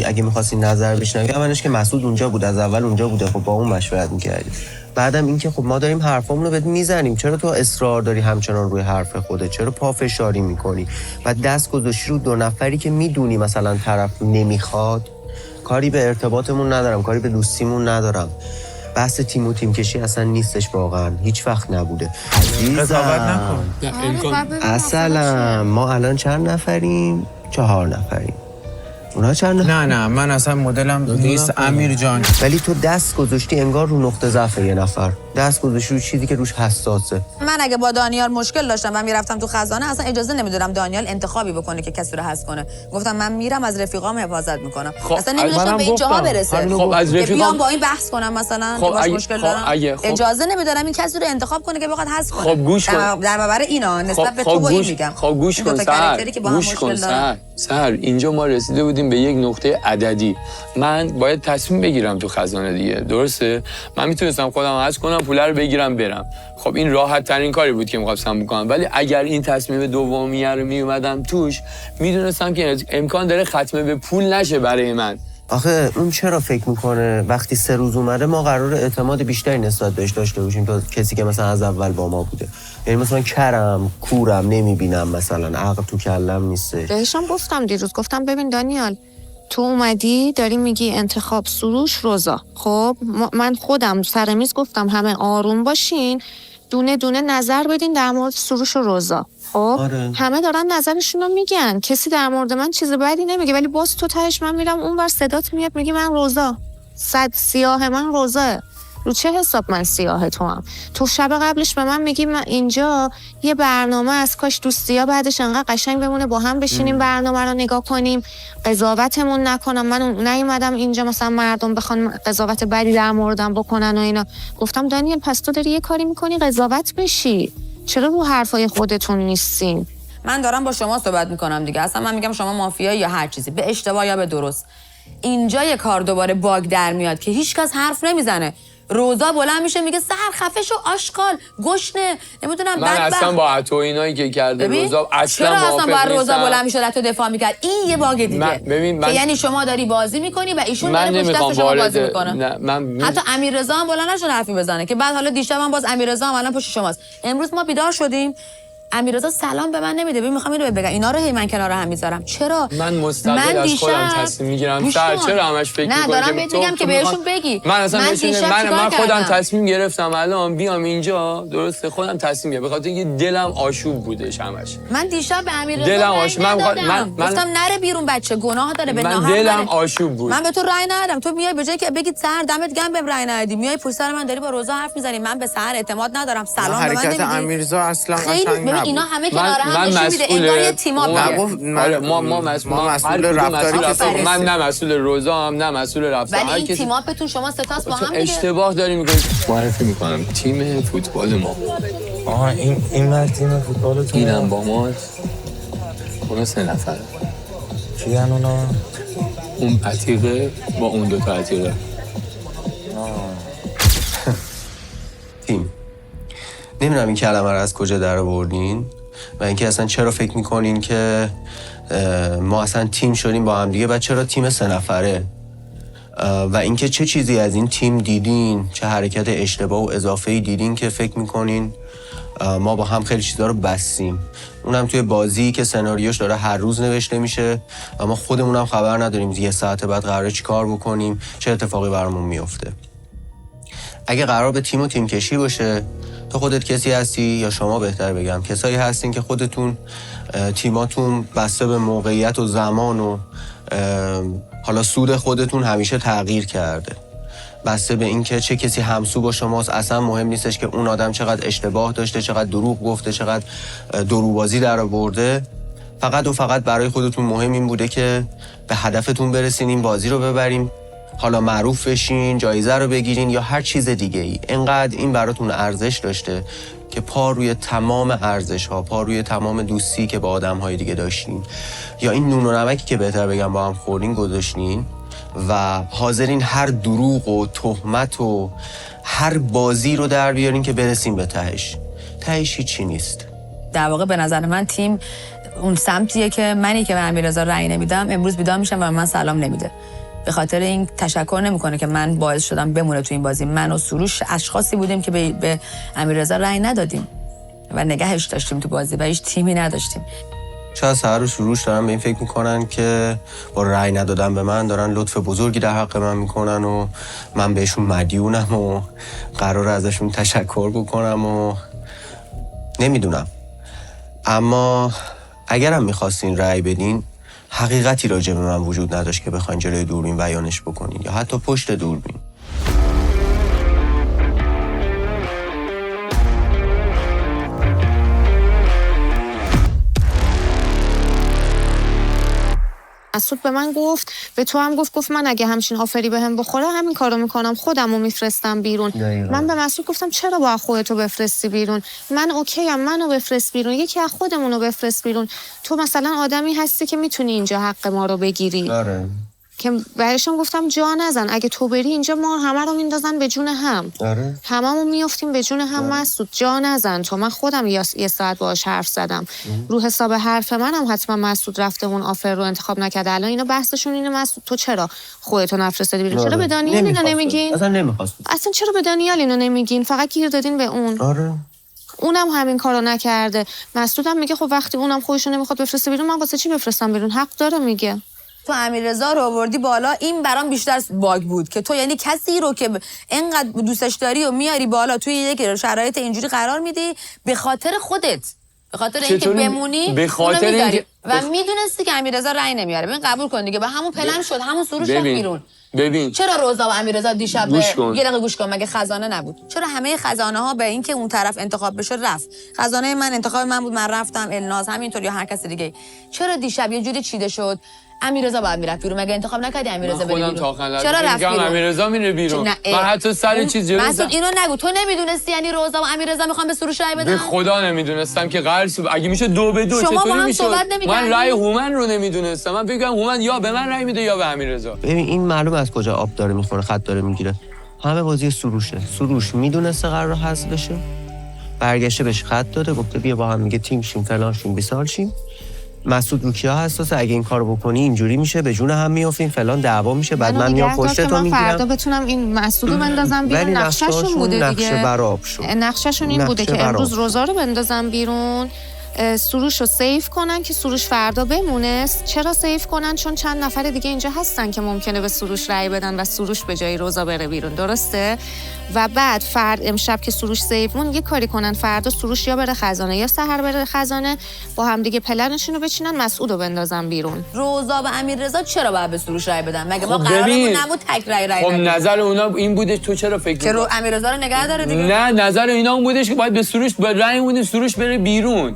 [SPEAKER 9] اگه می‌خواستی نظر بشنوی، اولش که مسعود اونجا بود، از اول اونجا بوده، خب با اون مشورت می‌کردی. بعدم این که خب ما داریم حرفامون رو بهت میزنیم، چرا تو اصرار داری همچنان روی حرف خودت؟ چرا پافشاری می‌کنی؟ و دست گذاشتی رو 2 نفری که میدونی مثلا طرف نمیخواد. کاری به ارتباطمون ندارم، کاری به دوستیمون ندارم، بحث تیم و تیم کشی اصلا نیستش واقعا، هیچ وقت نبوده.
[SPEAKER 2] قضاوت نکن.
[SPEAKER 9] اصلا ما الان چند نفریم؟ 4 نفریم. اونا چند نفر؟
[SPEAKER 2] نه من اصلا مدلم نیست امیر جان.
[SPEAKER 9] ولی تو دست گذاشتی انگار رو نقطه ضعف یه نفر، دست گذاشتی رو چیزی که روش حساسه.
[SPEAKER 8] من اگه با دانیال مشکل داشتم و میرفتم تو خزانه، اصلا اجازه نمیدادم دانیال انتخابی بکنه که کسی رو حذف کنه. گفتم من میرم از رفیقام حفاظت میکنم. اصلا نمیدونستم به این جاها برسه.
[SPEAKER 6] خب از رفیقام
[SPEAKER 8] بیام با این بحث کنم مثلا باش مشکل دارم. اجازه نمیدادم این کسی رو انتخاب کنه که بخواد حذف کنه.
[SPEAKER 6] خب گوش کن.
[SPEAKER 8] در برابر اینا نسبت به تو با این میگم.
[SPEAKER 6] خب گوش کن سر اینجا ما رسیده بودیم به یک نقطه عددی. من باید تصمیم بگیرم تو خزانه دیگه، درسته؟ من میتونستم خودم حذف کنم، پول رو بگیرم برم. خب این راحت ترین کاری بود که می‌خواستم بکنم، ولی اگر این تصمیم دومیه رو میومدم توش، میدونستم که امکان داره ختمه به پول نشه برای من.
[SPEAKER 9] آخه اون چرا فکر میکنه وقتی 3 روز اومده ما قرار اعتماد بیشتری نسبت بهش داشته باشیم تا کسی که مثلا از اول با ما بوده؟ یعنی مثلا کرم کورم نمیبینم، مثلا عقل تو کلم نیستش.
[SPEAKER 3] بهشم گفتم دیروز، گفتم ببین دانیال، تو اومدی داری میگی انتخاب سروش روزا. خب من خودم سر میز گفتم همه آروم باشین، دونه دونه نظر بدین در مورد سروش و روزا. خب
[SPEAKER 9] آره.
[SPEAKER 3] همه دارن نظرشون رو میگن، کسی در مورد من چیز بدی نمیگه، ولی باز تو تهش من میرم اونور صدات میاد میگی من روزا، صد سیاه من روزا. رو چه حساب من سیاه تو هم؟ تو شب قبلش به من میگی من اینجا یه برنامه از کاش دوستیا بعدش انقدر قشنگ بمونه با هم بشینیم برنامه رو نگاه کنیم، قضاوتمون نکنم. من نیومدم اینجا مثلا مردم بخوان قضاوت بدی در موردم بکنن و اینا. گفتم دانیل پس تو داری یه کاری میکنی قضاوت بشی، چرا رو حرفای خودتون نیستین؟
[SPEAKER 8] من دارم با شما صحبت میکنم دیگه، اصلا من میگم شما مافیایی یا هر چیزی، به اشتباه یا به درست. اینجا یه کار دوباره باگ در میاد که هیچکس حرف نمیزنه. روزا بلند میشه میگه سر خفه شو آشغال گشنه نمیدونم
[SPEAKER 6] من اصلا با عطا اینایی که کرده روزا اصلا
[SPEAKER 8] چرا اصلا با روزا
[SPEAKER 6] نیستم.
[SPEAKER 8] بلند میشه تو دفاع میکرد؟ این یه باگ دیگه که یعنی شما داری بازی میکنی و ایشون داره پشت دست شما بازی میکنه. حتی امیررضا هم بلند نشد حرفی بزنه که بعد حالا دیشب هم باز امیررضا هم الان پشت شماست. امروز ما بیدار شدیم امیررضا سلام به من نمیده. ببین میخوام اینو بگم اینا رو هی من کنار هم میذارم. چرا
[SPEAKER 6] من مستقل از خودم تصمیم میگیرم؟ چرا همش فکر میکنی؟
[SPEAKER 8] نه دارم بهت میگم که بهشون بگی.
[SPEAKER 6] من اصلا من خودم تصمیم گرفتم الان بیام اینجا، درسته؟ خودم تصمیم گرفتم به خاطر اینکه دلم آشوب بودش همش.
[SPEAKER 8] من دیشب به امیررضا
[SPEAKER 6] دلم آشوب،
[SPEAKER 8] من گفتم نره بیرون بچه گناه داره به نهار.
[SPEAKER 6] من دلم آشوب بود.
[SPEAKER 8] من به تو رأی ندادم. تو میای به جای که بگی سحر دمت گرم بهم رأی ندادی، میای پشت سر من داری با روزا حرف میزنی. من به سحر اعتماد ندارم. سلام به من نمیگی.
[SPEAKER 2] امیررضا اصلا قشنگ
[SPEAKER 8] نبود. اینا همه کنار هم نشون میده انگار یه تیم‌اپ
[SPEAKER 6] بوده. ما مسئول رفتار. من نه مسئول روزا هم نه مسئول رفتار.
[SPEAKER 8] ولی این تیم‌اپتون شما سه تاست با هم دیگه.
[SPEAKER 6] اشتباه داری می‌کنی. معرفی می‌کنم تیم فوتبال ما.
[SPEAKER 9] این مرد تیم فوتبالتون
[SPEAKER 6] اینم با ما. اونا 3 نفر.
[SPEAKER 9] کیان اونا؟
[SPEAKER 6] اون عتیقه با اون 2 تا عتیقه.
[SPEAKER 9] تیم. نمیدونم این کلمه رو از کجا در آوردین و اینکه اصلا چرا فکر میکنین که ما اصلا تیم شدیم با هم دیگه، بعد چرا تیم 3 نفره و اینکه چه چیزی از این تیم دیدین، چه حرکت اشتباه و اضافه‌ای دیدین که فکر میکنین ما با هم خیلی چیزا رو بستیم. اونم توی بازی که سناریوش داره هر روز نوشته میشه و ما خودمون هم خبر نداریم یه ساعت بعد قراره چی کار بکنیم، چه اتفاقی برامون میفته. اگه قرار به تیم و تیم کشی باشه، تو خودت کسی هستی یا شما بهتر بگم کسایی هستین که خودتون تیماتون بسته به موقعیت و زمان و حالا سود خودتون همیشه تغییر کرده، بسته به اینکه چه کسی همسو با شماست. اصلا مهم نیستش که اون آدم چقدر اشتباه داشته، چقدر دروغ گفته، چقدر دروغبازی در آورده. فقط و فقط برای خودتون مهم این بوده که به هدفتون برسین، این بازی رو ببریم، حالا معروف بشین، جایزه رو بگیرین یا هر چیز دیگه ای. انقدر این براتون ارزش داشته که پا روی تمام ارزش ها، پا روی تمام دوستی که با آدم های دیگه داشتین یا این نون و نمکی که بهتر بگم با هم خوردین گذاشتین و حاضرین هر دروغ و تهمت و هر بازی رو در بیارین که برسیم به تهش. تهش هیچی نیست.
[SPEAKER 8] در واقع به نظر من تیم اون سمتیه که منی که به امیررضا رأی نمیدم امروز بیدار میشم و من سلام نمیده. به خاطر این تشکر نمیکنه که من باعث شدم بمونه تو این بازی. من و سروش اشخاصی بودیم که به امیررضا رأی ندادیم و نگهش داشتیم تو بازی و هیچ تیمی نداشتیم.
[SPEAKER 9] شاید سحر و سروش دارن به این فکر میکنن که با رأی ندادن به من دارن لطف بزرگی در حق من میکنن و من بهشون مدیونم و قراره ازشون تشکر بکنم و نمیدونم. اما اگرم میخواستین رأی بدین حقیقتی راجع به من وجود نداشت که بخواین جلوی دوربین بیانش بکنین یا حتی پشت دوربین.
[SPEAKER 3] مسعود به من گفت، به تو هم گفت من اگه همچین آفری بهم بخوره همین کارو میکنم، خودمو میفرستم بیرون. من به مسعود گفتم چرا با خودتو بفرستی بیرون؟ من اوکیم، منو بفرست بیرون، یکی از خودمونو بفرست بیرون. تو مثلا آدمی هستی که میتونی اینجا حق ما رو بگیری.
[SPEAKER 9] آره.
[SPEAKER 3] که برایشم گفتم جا نزن، اگه تو بری اینجا ما همه رو میندازن به جون هم.
[SPEAKER 9] آره.
[SPEAKER 3] هممون میافتیم به جون هم. مسعود جا نزن تو. من خودم یه ساعت باهاش حرف زدم. رو حساب حرف منم حتما مسعود رفته اون آفر رو انتخاب نکرده. الان اینا بحثشون اینه مسعود تو چرا خودتو نفرستادی بیرون؟ چرا به دانیال اینو نمیگین؟
[SPEAKER 9] اصلا نمیخواست.
[SPEAKER 3] اصلا چرا به دانیال اینو نمیگین؟ فقط گیر دادین به اون.
[SPEAKER 9] آره.
[SPEAKER 3] اونم همین کارو نکرده. مسعود هم میگه خب وقتی اونم خودشو نمیخواد بفرسته بیرون من واسه چی بفرستم بیرون؟ حق داره میگه.
[SPEAKER 8] تو امیررضا رو آوردی بالا، این برام بیشتر باگ بود که تو یعنی کسی رو که اینقدر دوستش داری و میاری بالا توی یک شرایط اینجوری قرار میدی به خاطر خودت، به خاطر اینکه بمونی،
[SPEAKER 6] به خاطر اینکه
[SPEAKER 8] و میدونستی که امیررضا رأی نمیاره. ببین قبول کن دیگه، به همون پلن شد، همون سروش رفت بیرون.
[SPEAKER 6] ببین
[SPEAKER 8] چرا روزا و امیررضا دیشب
[SPEAKER 6] یه
[SPEAKER 8] دقیقه گوش کن، مگه خزانه نبود؟ چرا همه خزانه ها به اینکه اون طرف انتخاب بشه رفت؟ خزانه من انتخاب من بود، من رفتم، الناز همینطور یا هر کس دیگه. چرا دیشب یه جوری چیده شد امیررضا باید میرفت بیرون؟ مگه انتخاب نکردی امیررضا بره بیرون؟ چرا رفت بیرون؟
[SPEAKER 6] امیررضا میره بیرون. من حتی سر چیز جلو
[SPEAKER 8] مسعود اینو نگو. تو نمیدونستی یعنی روزا و امیررضا میخوان به سروش رای بدن؟
[SPEAKER 6] به خدا نمیدونستم که قرار اگه میشه 2-2 چطوری میشه؟ من رای هومن رو نمیدونستم. من فکر کنم هومن یا به من رای میده یا به امیررضا.
[SPEAKER 9] ببین این معلوم از کجا آب داره میخوره، خط داره میگیره. همه بازی سروشه. سروش میدونسته قرار حذف بشه، برگشته بهش خط داده، گفته بیا با هم دیگه تیم شیم، فلان شیم، بیسار شیم. مسعود رو کیا حساسه؟ اگه این کارو بکنی اینجوری میشه، به جون هم میافتیم، فلان دعوا میشه، بعد من میام پشت تو میگیرم.
[SPEAKER 3] فردا بتونم این مسعودو بندازم بیرون. نقشه‌شون بوده دیگه.
[SPEAKER 9] نقشه براب شد.
[SPEAKER 3] نقشه‌شون این بوده که امروز روزا رو بندازم بیرون، سروش رو سیف کنن که سروش فردا بمونه. چرا سیف کنن؟ چون چند نفر دیگه اینجا هستن که ممکنه به سروش رأی بدن و سروش به جای روزا بره بیرون. درسته؟ و بعد امشب که سروش سیف مون یه کاری کنن، فردا سروش یا بره خزانه یا سحر بره خزانه، با هم دیگه پلنشون رو بچینن، مسعودو بندازن بیرون.
[SPEAKER 8] روزا و امیررضا چرا باید به سروش رأی بدن؟ مگه ما قرارمون نبود تک رأی
[SPEAKER 6] خب نظر اونا این بوده، تو چرا فکر
[SPEAKER 8] که رو امیررضا رو نگه داره دیگه؟
[SPEAKER 6] نه، نظر اینا اون بودش که باید به سروش رأی بوده سروش بره بیرون.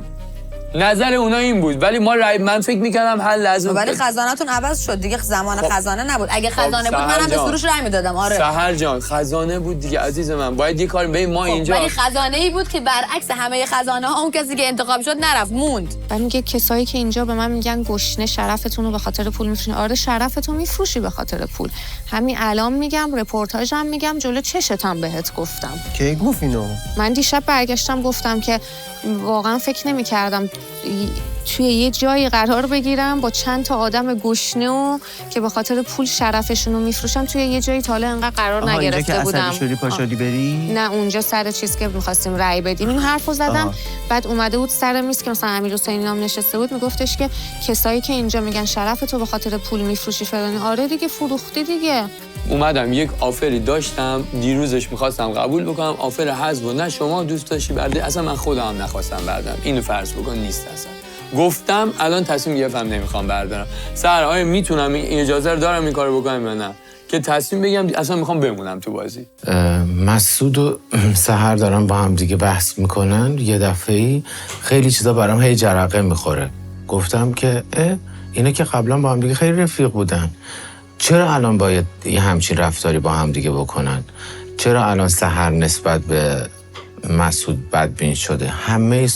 [SPEAKER 6] نظر اونا این بود، ولی ما من فکر می‌کردم حل لازم.
[SPEAKER 8] ولی خزانه‌تون عوض شد دیگه، زمان خزانه نبود. اگه خزانه بود منم به سروش رأی میدادم. آره
[SPEAKER 6] سحر جان، خزانه بود دیگه عزیز من. باید یه کاری ببین ما اینجا.
[SPEAKER 8] ولی خزانه‌ای بود که برعکس همه خزانه‌ها اون کسی که انتخاب شد نرفت، موند.
[SPEAKER 3] بعد میگه کسایی که اینجا به من میگن گشنه شرفتون رو به خاطر پول میفروشین. آره شرفتون میفروشی به خاطر پول. همین الان میگم، رپورتاژم میگم، جلو چشتم بهت گفتم.
[SPEAKER 9] کی گفت اینو؟
[SPEAKER 3] من دیشب برگشتم گفتم که واقعا فکر نمی‌کردم توی یه جایی قرار بگیرم با چند تا آدم گشنه و که به خاطر پول شرفشون رو میفروشم. توی یه جایی تا حالا انقدر قرار نگرفته بودم.
[SPEAKER 9] اینجا که عصبی شدی پاشدی بری؟
[SPEAKER 3] نه اونجا سر چیز که می‌خواستیم رأی بدیم این حرفو زدم. بعد اومده بود سر میز که مثلا امیرحسین نام نشسته بود، میگفتش که کسایی که اینجا میگن شرفتو به خاطر پول میفروشی فلان. آره دیگه فروختی دیگه.
[SPEAKER 6] اومدم یک آفری داشتم دیروزش میخواستم قبول بکنم، آفر حذف بود. نه شما دوست داشتی برده، اصلا من خودم نخواستم بردارم. اینو فرض بکن نیست اصلا. گفتم الان تصمیم گرفتم نمیخوام بردارم. سر آیا میتونم این اجازه رو دارم این کارو بکنم یا نه؟ که تصمیم بگم اصلا میخوام بمونم تو بازی.
[SPEAKER 2] مسعود و سحر دارن با هم دیگه بحث میکنن. یه دفعه‌ای خیلی چیزا برام هی جرقه میخوره. گفتم که اینا که قبلا با هم دیگه خیلی رفیق بودن، چرا الان باید یه همچین رفتاری با هم دیگه بکنن؟ چرا الان سحر نسبت به مسعود بدبین شده؟ همه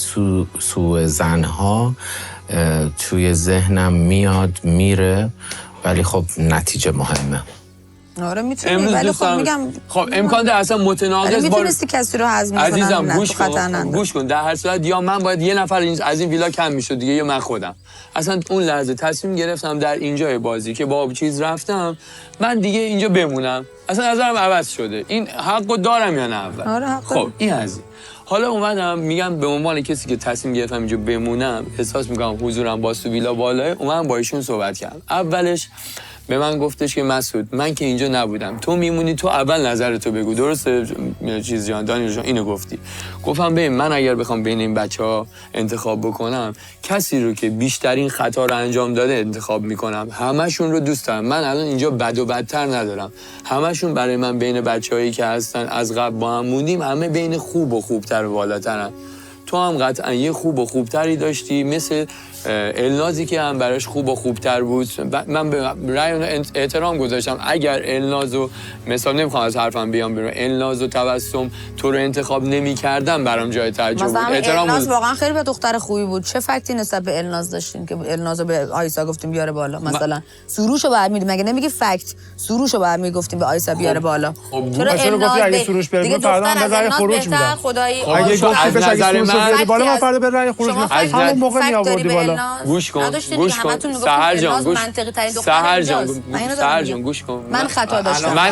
[SPEAKER 2] سوء زنها توی ذهنم میاد میره، ولی خب نتیجه مهمه.
[SPEAKER 8] آره میتونی، ولی خب میگم
[SPEAKER 6] خب امکان داره اصلا متناقض
[SPEAKER 8] میتونستی کسی رو حذف
[SPEAKER 6] کنی. عزیزم گوش کن در هر صورت یا من باید یه نفر از این ویلا کم میشد دیگه، یا من خودم. اصلا اون لحظه تصمیم گرفتم در اینجای بازی که با چیز رفتم من دیگه اینجا بمونم. اصلا نظرم عوض شده. این حقو دارم یا نه اول؟
[SPEAKER 8] آره حق.
[SPEAKER 6] خب این از این. حالا اومدم میگم به عنوان کسی که تصمیم گرفتم اینجا بمونم، احساس میکنم حضورم با سویلا بالاه، اومدم با ایشون صحبت کردم. اولش به من گفتش که مسعود من که اینجا نبودم، تو میمونی، تو اول نظرتو بگو، درسته چیز جان دانیال جان اینو گفتی. گفتم ببین من اگر بخوام بین این بچه‌ها انتخاب بکنم، کسی رو که بیشترین خطا رو انجام داده انتخاب میکنم. همشون رو دوست دارم، من الان اینجا بد و بدتر ندارم، همشون برای من بین بچه‌هایی که هستن از قبل با هم موندیم، همه بین خوب و خوبتر و بالاترن. تو هم قطعا یه خوب و خوبتری داشتی، مثل النازی که هم براش خوب و خوبتر بود. من به رأی احترام گذاشتم. اگر النازو مثلا نمیخوام از حرفم بیام بیرون، النازو تبسم تو رو انتخاب نمی‌کردم برام جای تعجب بود.
[SPEAKER 8] احترام الناز واقعا خیلی به دختر خوبی بود. چه فکتی نسبت به الناز داشتین که النازو به آیسا گفتیم بیاره بالا؟ مثلا سروشو بعد میدیم، مگه نمیگی فکت سروشو بعد میگفتیم به آیسا بیاره بالا؟
[SPEAKER 5] چرا الناز اگه سروش بره فردا هم به رأی خروج میدم.
[SPEAKER 8] خدایی
[SPEAKER 5] اگه گفتی بشه اگه سروش بیاره بالا من فردا به رأی خروج میدم. همون موقع میآوردی بالا.
[SPEAKER 6] گوش کن سحر جان گوش کن.
[SPEAKER 8] من خطا داشتم.
[SPEAKER 6] من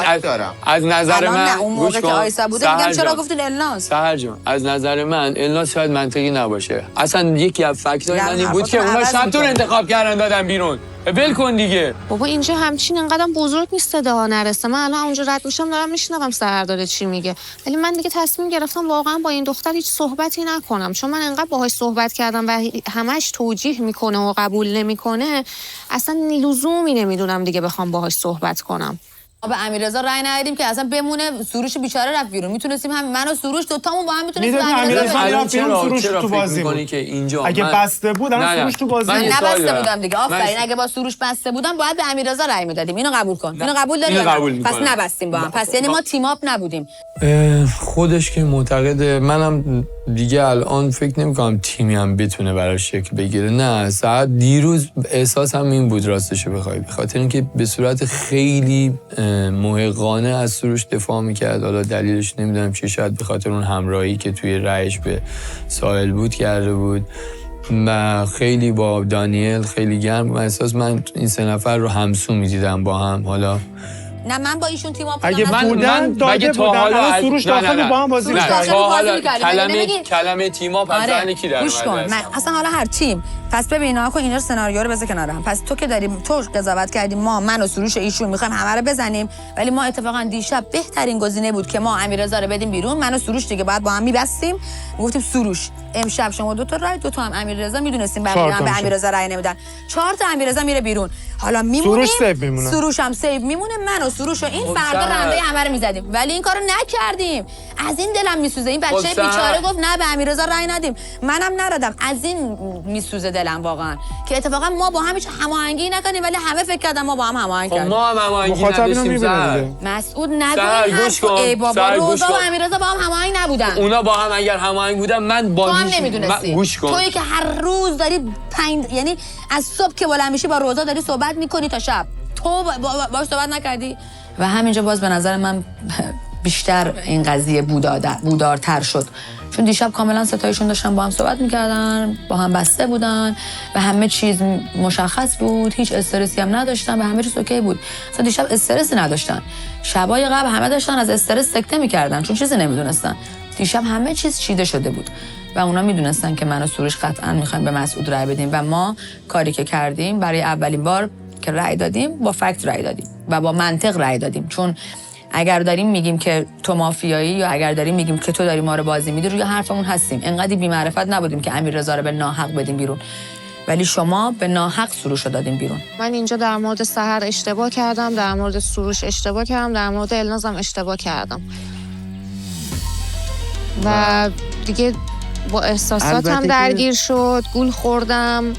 [SPEAKER 6] از نظر من
[SPEAKER 8] اون موقع که آیسا بوده میگم چرا گفتین الناز؟
[SPEAKER 6] سحر جان از نظر من الناز شاید منطقی نباشه. اصلا یکی از فکت‌های من این بود که اونا شب تو رو انتخاب کردن دادن بیرون. ول کن دیگه.
[SPEAKER 3] بابا اینجا همچین انقدر بزرگ نیست صدا نرسه. من الان اونجا رد میشم دارم میشنوم سحر داره چی میگه، ولی من دیگه تصمیم گرفتم واقعا با این دختر هیچ صحبتی نکنم، چون من انقدر باهاش صحبت کردم و همش توجیه میکنه و قبول نمیکنه، اصلا لزومی نمیدونم دیگه بخوام باهاش صحبت کنم.
[SPEAKER 8] ما به امیررضا رأی ندادیم که اصلا بمونه، سروش بیچاره رفت بیرون. میتونستیم هم من و سروش دوتامون با هم میتونستیم
[SPEAKER 5] امیررضا سروش تو بازی بود.
[SPEAKER 6] که اینجا
[SPEAKER 5] اگه بسته بود الان سروش تو بازی
[SPEAKER 8] من نبسته بودم دیگه. آفرین، اگه با سروش بسته بودم باید به امیررضا رأی میدادیم. اینو قبول کن. اینو قبول داری؟ پس نبستیم با هم. پس یعنی ما تیم اپ نبودیم.
[SPEAKER 6] خودش که معتقده، منم دیگه الان فکر نمی‌کنم تیمی هم بتونه براش شکل بگیره. نه، ساعت دیروز احساسم این بود راستش بخوای، به خاطر اینکه به صورت خیلی محقانه از سروش دفاع میکرد. حالا دلیلش نمیدونم چی، شاید به خاطر اون همراهی که توی رأیش به ساحل بود کرده بود و خیلی با دانیل خیلی گرم. احساس من این سه نفر رو همسو میدیدم با هم. حالا
[SPEAKER 8] نه من با ایشون تیم اپ
[SPEAKER 5] اگه بودن داده بودن الان سروش داخل با هم بازی
[SPEAKER 6] می‌کردیم. کلمه تیم اپ از ذهن کی در اومد؟
[SPEAKER 8] گوش کن، من اصلا حالا هر تیم. پس ببین ناکن اینا سناریو رو بذار کنار هم. پس تو که داریم تو قضاوت کردیم، ما من و سروش ایشون می‌خوایم همه رو بزنیم، ولی ما اتفاقا دیشب بهترین گزینه بود که ما امیررضا رو بدیم بیرون. من و سروش دیگه بعد با هم می‌بستیم، گفتیم سروش امشب شما دو تا رای، دو تا هم امیررضا، میدونستیم بقیه هم به امیررضا رای نمیدن، 4 تا امیررضا میره بیرون. حالا میمونیم سروش هم سیو میمونه، من و سروش و این فردا رنده همه رو میزدیم، ولی این کارو نکردیم. از این دلم میسوزه. این بچه بیچاره گفت نه به امیررضا رای ندیم، منم ندادم. از این میسوزه دلم واقعا که اتفاقا ما با هم هیچ هماهنگی نکنیم، ولی همه فکر کردن ما با هم هماهنگ کردیم.
[SPEAKER 6] ما هم هماهنگی نداشتیم.
[SPEAKER 8] مسعود نگو ای بابا، روزا و امیررضا با هم هماهنگ نبودن.
[SPEAKER 6] اونا با هم اگر هماهنگ بودن من با
[SPEAKER 8] هم نمیدونستی. تویی که هر روز داری یعنی از صبح که بلند میشی با روزا داری صحبت میکنی تا شب، تو باش صحبت نکردی. و همینجا باز به نظر من بیشتر این قضیه بودارتر شد، چون دیشب کاملا ستایشون داشتن با هم صحبت میکردن، با هم بسته بودن و همه چیز مشخص بود، هیچ استرسی هم نداشتن و همه چیز اوکی بود. اصلا دیشب استرسی نداشتن. شبای قبل همه داشتن از استرس سکته میکردن چون چیزی نمیدونستن. دیشب همه چیز چیده شده بود و اونا میدونستن که من و سروش قطعا میخوایم به مسعود رای بدیم و ما کاری که کردیم برای اولین بار که رای دادیم با فکت رای دادیم و با منطق رای دادیم. چون اگر داریم میگیم که تو مافیایی یا اگر داریم میگیم که تو داری ما رو بازی میدی، روی حرفمون هستیم. انقدر بی‌معرفت نبودیم که امیررضا رو به ناحق بدیم بیرون، ولی شما به ناحق سروش رو دادین بیرون.
[SPEAKER 3] من اینجا در مورد سحر اشتباه کردم، در مورد سروش اشتباه کردم، در مورد النازم اشتباه کردم و دیگه با احساساتم درگیر شد، گول خوردم،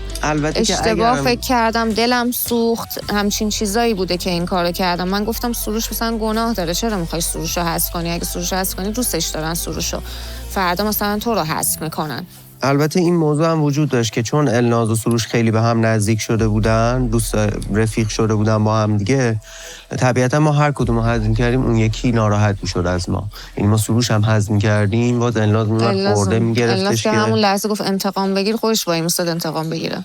[SPEAKER 3] اشتباه فکر کردم، دلم سوخت، همچین چیزایی بوده که این کارو کردم. من گفتم سروش مثلا گناه داره، چرا میخوای سروش رو حذف کنی؟ اگه سروش رو حذف کنی دوستش دارن سروش رو، فردا مثلا تو رو حذف میکنن.
[SPEAKER 9] البته این موضوع هم وجود داشت که چون الناز و سروش خیلی به هم نزدیک شده بودن، دوست رفیق شده بودن با هم دیگه، طبیعتا ما هر کدوم رو هضم کردیم اون یکی ناراحت میشد از ما. یعنی ما سروش هم هضم کردیم، باز الناز اون خورده میگرفتش که
[SPEAKER 3] همون لحظه گفت انتقام بگیر، خودش وای میستاد انتقام بگیره.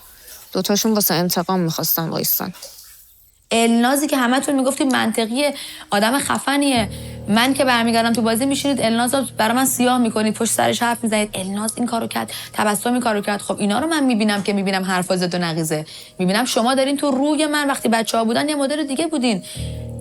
[SPEAKER 3] دوتاشون واسه انتقام میخواستن وایستن.
[SPEAKER 8] النازی که همتون میگفتید منطقیه، آدم خفنیه، من که برمیگردم تو بازی میشینید الناز رو برای من سیاه میکنید، پشت سرش حرف میزنید، الناز این کارو کرد، تبسم این کارو کرد. خب اینا رو من میبینم که میبینم حرفا زد و نقیزه، میبینم شما دارین تو روی من وقتی بچه‌ها بودن یه مدل دیگه بودین،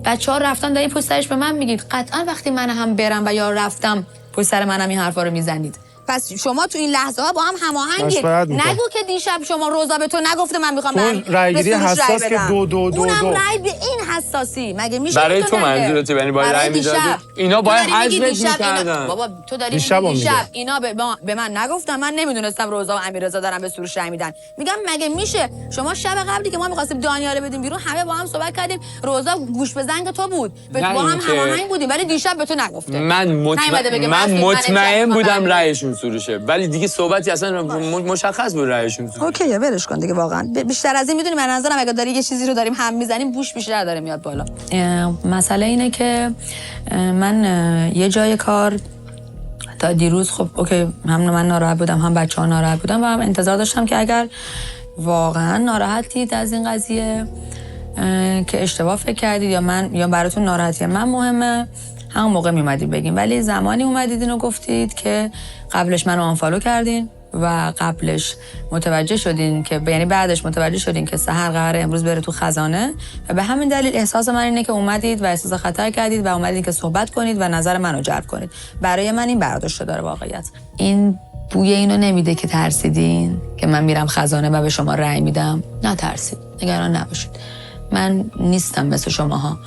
[SPEAKER 8] بچه‌ها رفتن دارین پشت سرش به من میگید، قطعا وقتی من هم برم و یا رفتم پشت سر منم این حرفا رو میزنید. پس شما تو این لحظه ها با هم هماهنگید. نگو که دیشب شما روزا به تو نگفته من میخوام
[SPEAKER 5] رأیگیری حساس که
[SPEAKER 8] اونم رأی به این حساسی مگه میشه؟
[SPEAKER 6] برای تو منظورته، یعنی باید رأی میدادی اینا باید حذفت میکردن.
[SPEAKER 8] بابا تو داری
[SPEAKER 5] دیشب
[SPEAKER 8] اینا به من نگفتن، من نمیدونستم روزا و امیررضا دارن به سروش رأی میدن. میگم مگه میشه؟ شما شب قبلی که ما می‌خواستیم دانیال بدیم بیرون همه با هم صحبت کردیم، روزا گوش به زنگ تو بود، با هم هماهنگ بودیم، ولی دیشب به تو نگفته.
[SPEAKER 6] من مطمئن بودم رأیشون سروشه، ولی دیگه صحبتی اصلا مشخص بود رأیشون.
[SPEAKER 8] اوکی ولش کن دیگه. واقعا بیشتر از این میدونی من نظرم اگه داری یه چیزی رو داریم هم میزنیم بوش بیشتر داره میاد بالا. مسئله اینه که من یه جای کار تا دیروز خب اوکی هم من ناراحت بودم هم بچه‌ها ناراحت بودم و هم انتظار داشتم که اگر واقعا ناراحتید از این قضیه که اشتباه فکر کردید یا براتون ناراحتی من مهمه، همون موقع میومدید بگین. ولی زمانی اومدید اینو گفتید که قبلش منو آنفالو کردین و قبلش متوجه شدین که یعنی بعدش متوجه شدین که سحر قراره امروز بره تو خزانه و به همین دلیل احساس من اینه که اومدید و احساس خطر کردید و اومدید که صحبت کنید و نظر منو جلب کنید. برای من این برداشت داره واقعیت. این بوی اینو نمیده که ترسیدین که من میرم خزانه و به شما رأی میدم. نه ترسید، نگران نباشید. من نیستم مثل شماها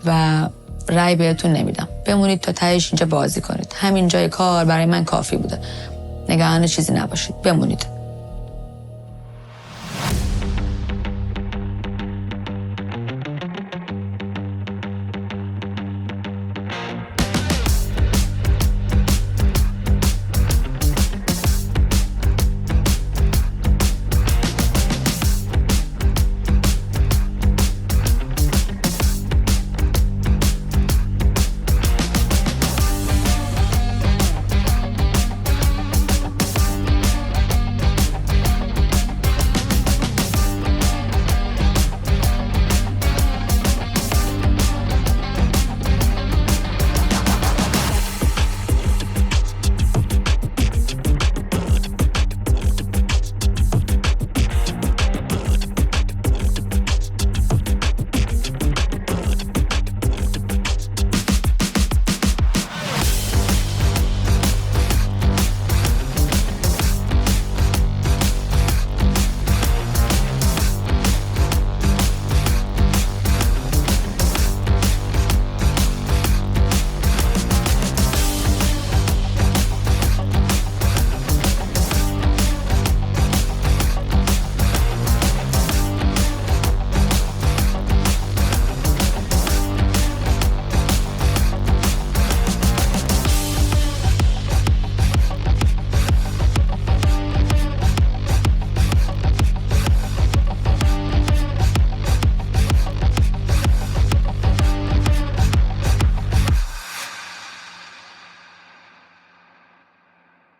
[SPEAKER 8] و رأی بهتون نمیدم. بمونید تا تهش اینجا بازی کنید. همین جای کار برای من کافی بوده. نگران چیزی نباشید. بمونید.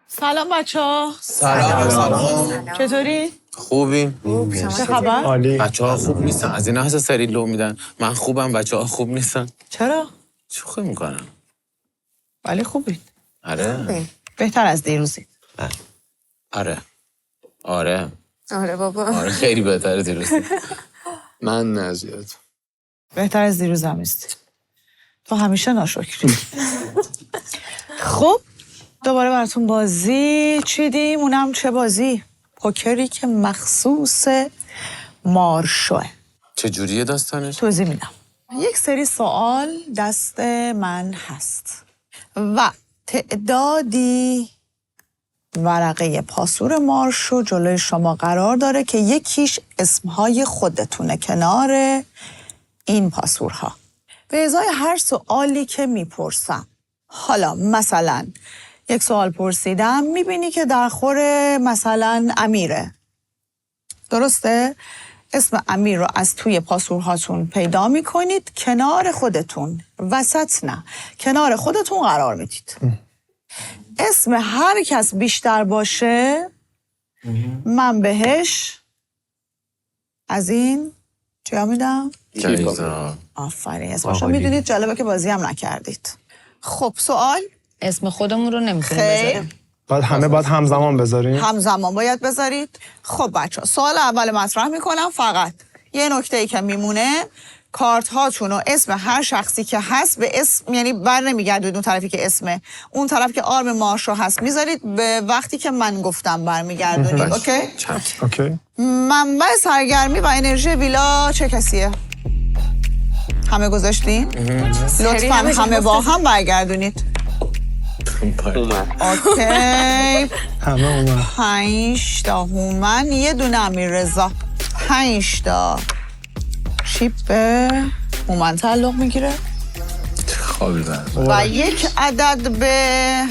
[SPEAKER 1] سلام بچه‌ها.
[SPEAKER 2] سلام.
[SPEAKER 1] چطوری؟
[SPEAKER 2] خوبی؟
[SPEAKER 1] چه خبر؟
[SPEAKER 5] عالی.
[SPEAKER 2] بچه‌ها خوب نیستن. از این لحظه سری لو میدن. من خوبم، بچه‌ها خوب نیستن.
[SPEAKER 1] چرا؟
[SPEAKER 2] چی میکنن؟
[SPEAKER 1] ولی خوبی.
[SPEAKER 2] آره.
[SPEAKER 1] بهتر از دیروزی.
[SPEAKER 2] آره. آره.
[SPEAKER 3] آره بابا.
[SPEAKER 2] آره خیلی بهتره دیروز.
[SPEAKER 6] من نزیاد.
[SPEAKER 1] بهتر از دیروز هم نیستی. تو همیشه ناشکری. خب دوباره براتون بازی چیدیم. اونم چه بازی؟ پوکری که مخصوص مارشوه.
[SPEAKER 2] چجوریه داستانش؟
[SPEAKER 1] توضیح میدم. یک سری سوال دست من هست و تعدادی ورقه پاسور مارشو جلوی شما قرار داره که یکیش اسمهای خودتونه کنار این پاسورها. به ازای هر سوالی که میپرسم، حالا مثلا یک سوال پرسیدم، میبینی که در خور مثلا امیره، درسته؟ اسم امیر رو از توی پاسورهاتون پیدا میکنید، کنار خودتون، وسط نه، کنار خودتون قرار میدید. اسم هر کس بیشتر باشه من بهش از این چیا میدم؟ آفرین اسمشو میدونید. جالبه که بازی هم نکردید. خب سوال
[SPEAKER 8] اسم خودمون رو نمیتونیم
[SPEAKER 1] خیر
[SPEAKER 8] بذاریم.
[SPEAKER 5] باید همزمان بذاریم.
[SPEAKER 1] همزمان باید بذارید. خب بچه‌ها سوال اول مطرح میکنم. فقط یه نکته‌ای که میمونه، کارت هاتون و اسم هر شخصی که هست به اسم، یعنی بر نمیگردید اون طرفی که اسمه، اون طرف که آرم مارشو هست میذارید به وقتی که من گفتم برمیگردونید. اوکی؟
[SPEAKER 5] اوکی.
[SPEAKER 1] منبع سرگرمی و انرژی ویلا چه کسیه؟ همه گذاشتین؟ لطفاً همه با هم برگردونید. اوکی.
[SPEAKER 5] همه اومد.
[SPEAKER 1] 5 تا هومن، یه دونه امیررضا. 5 تا چیپ به هومن تعلق میگیره و 1 عدد به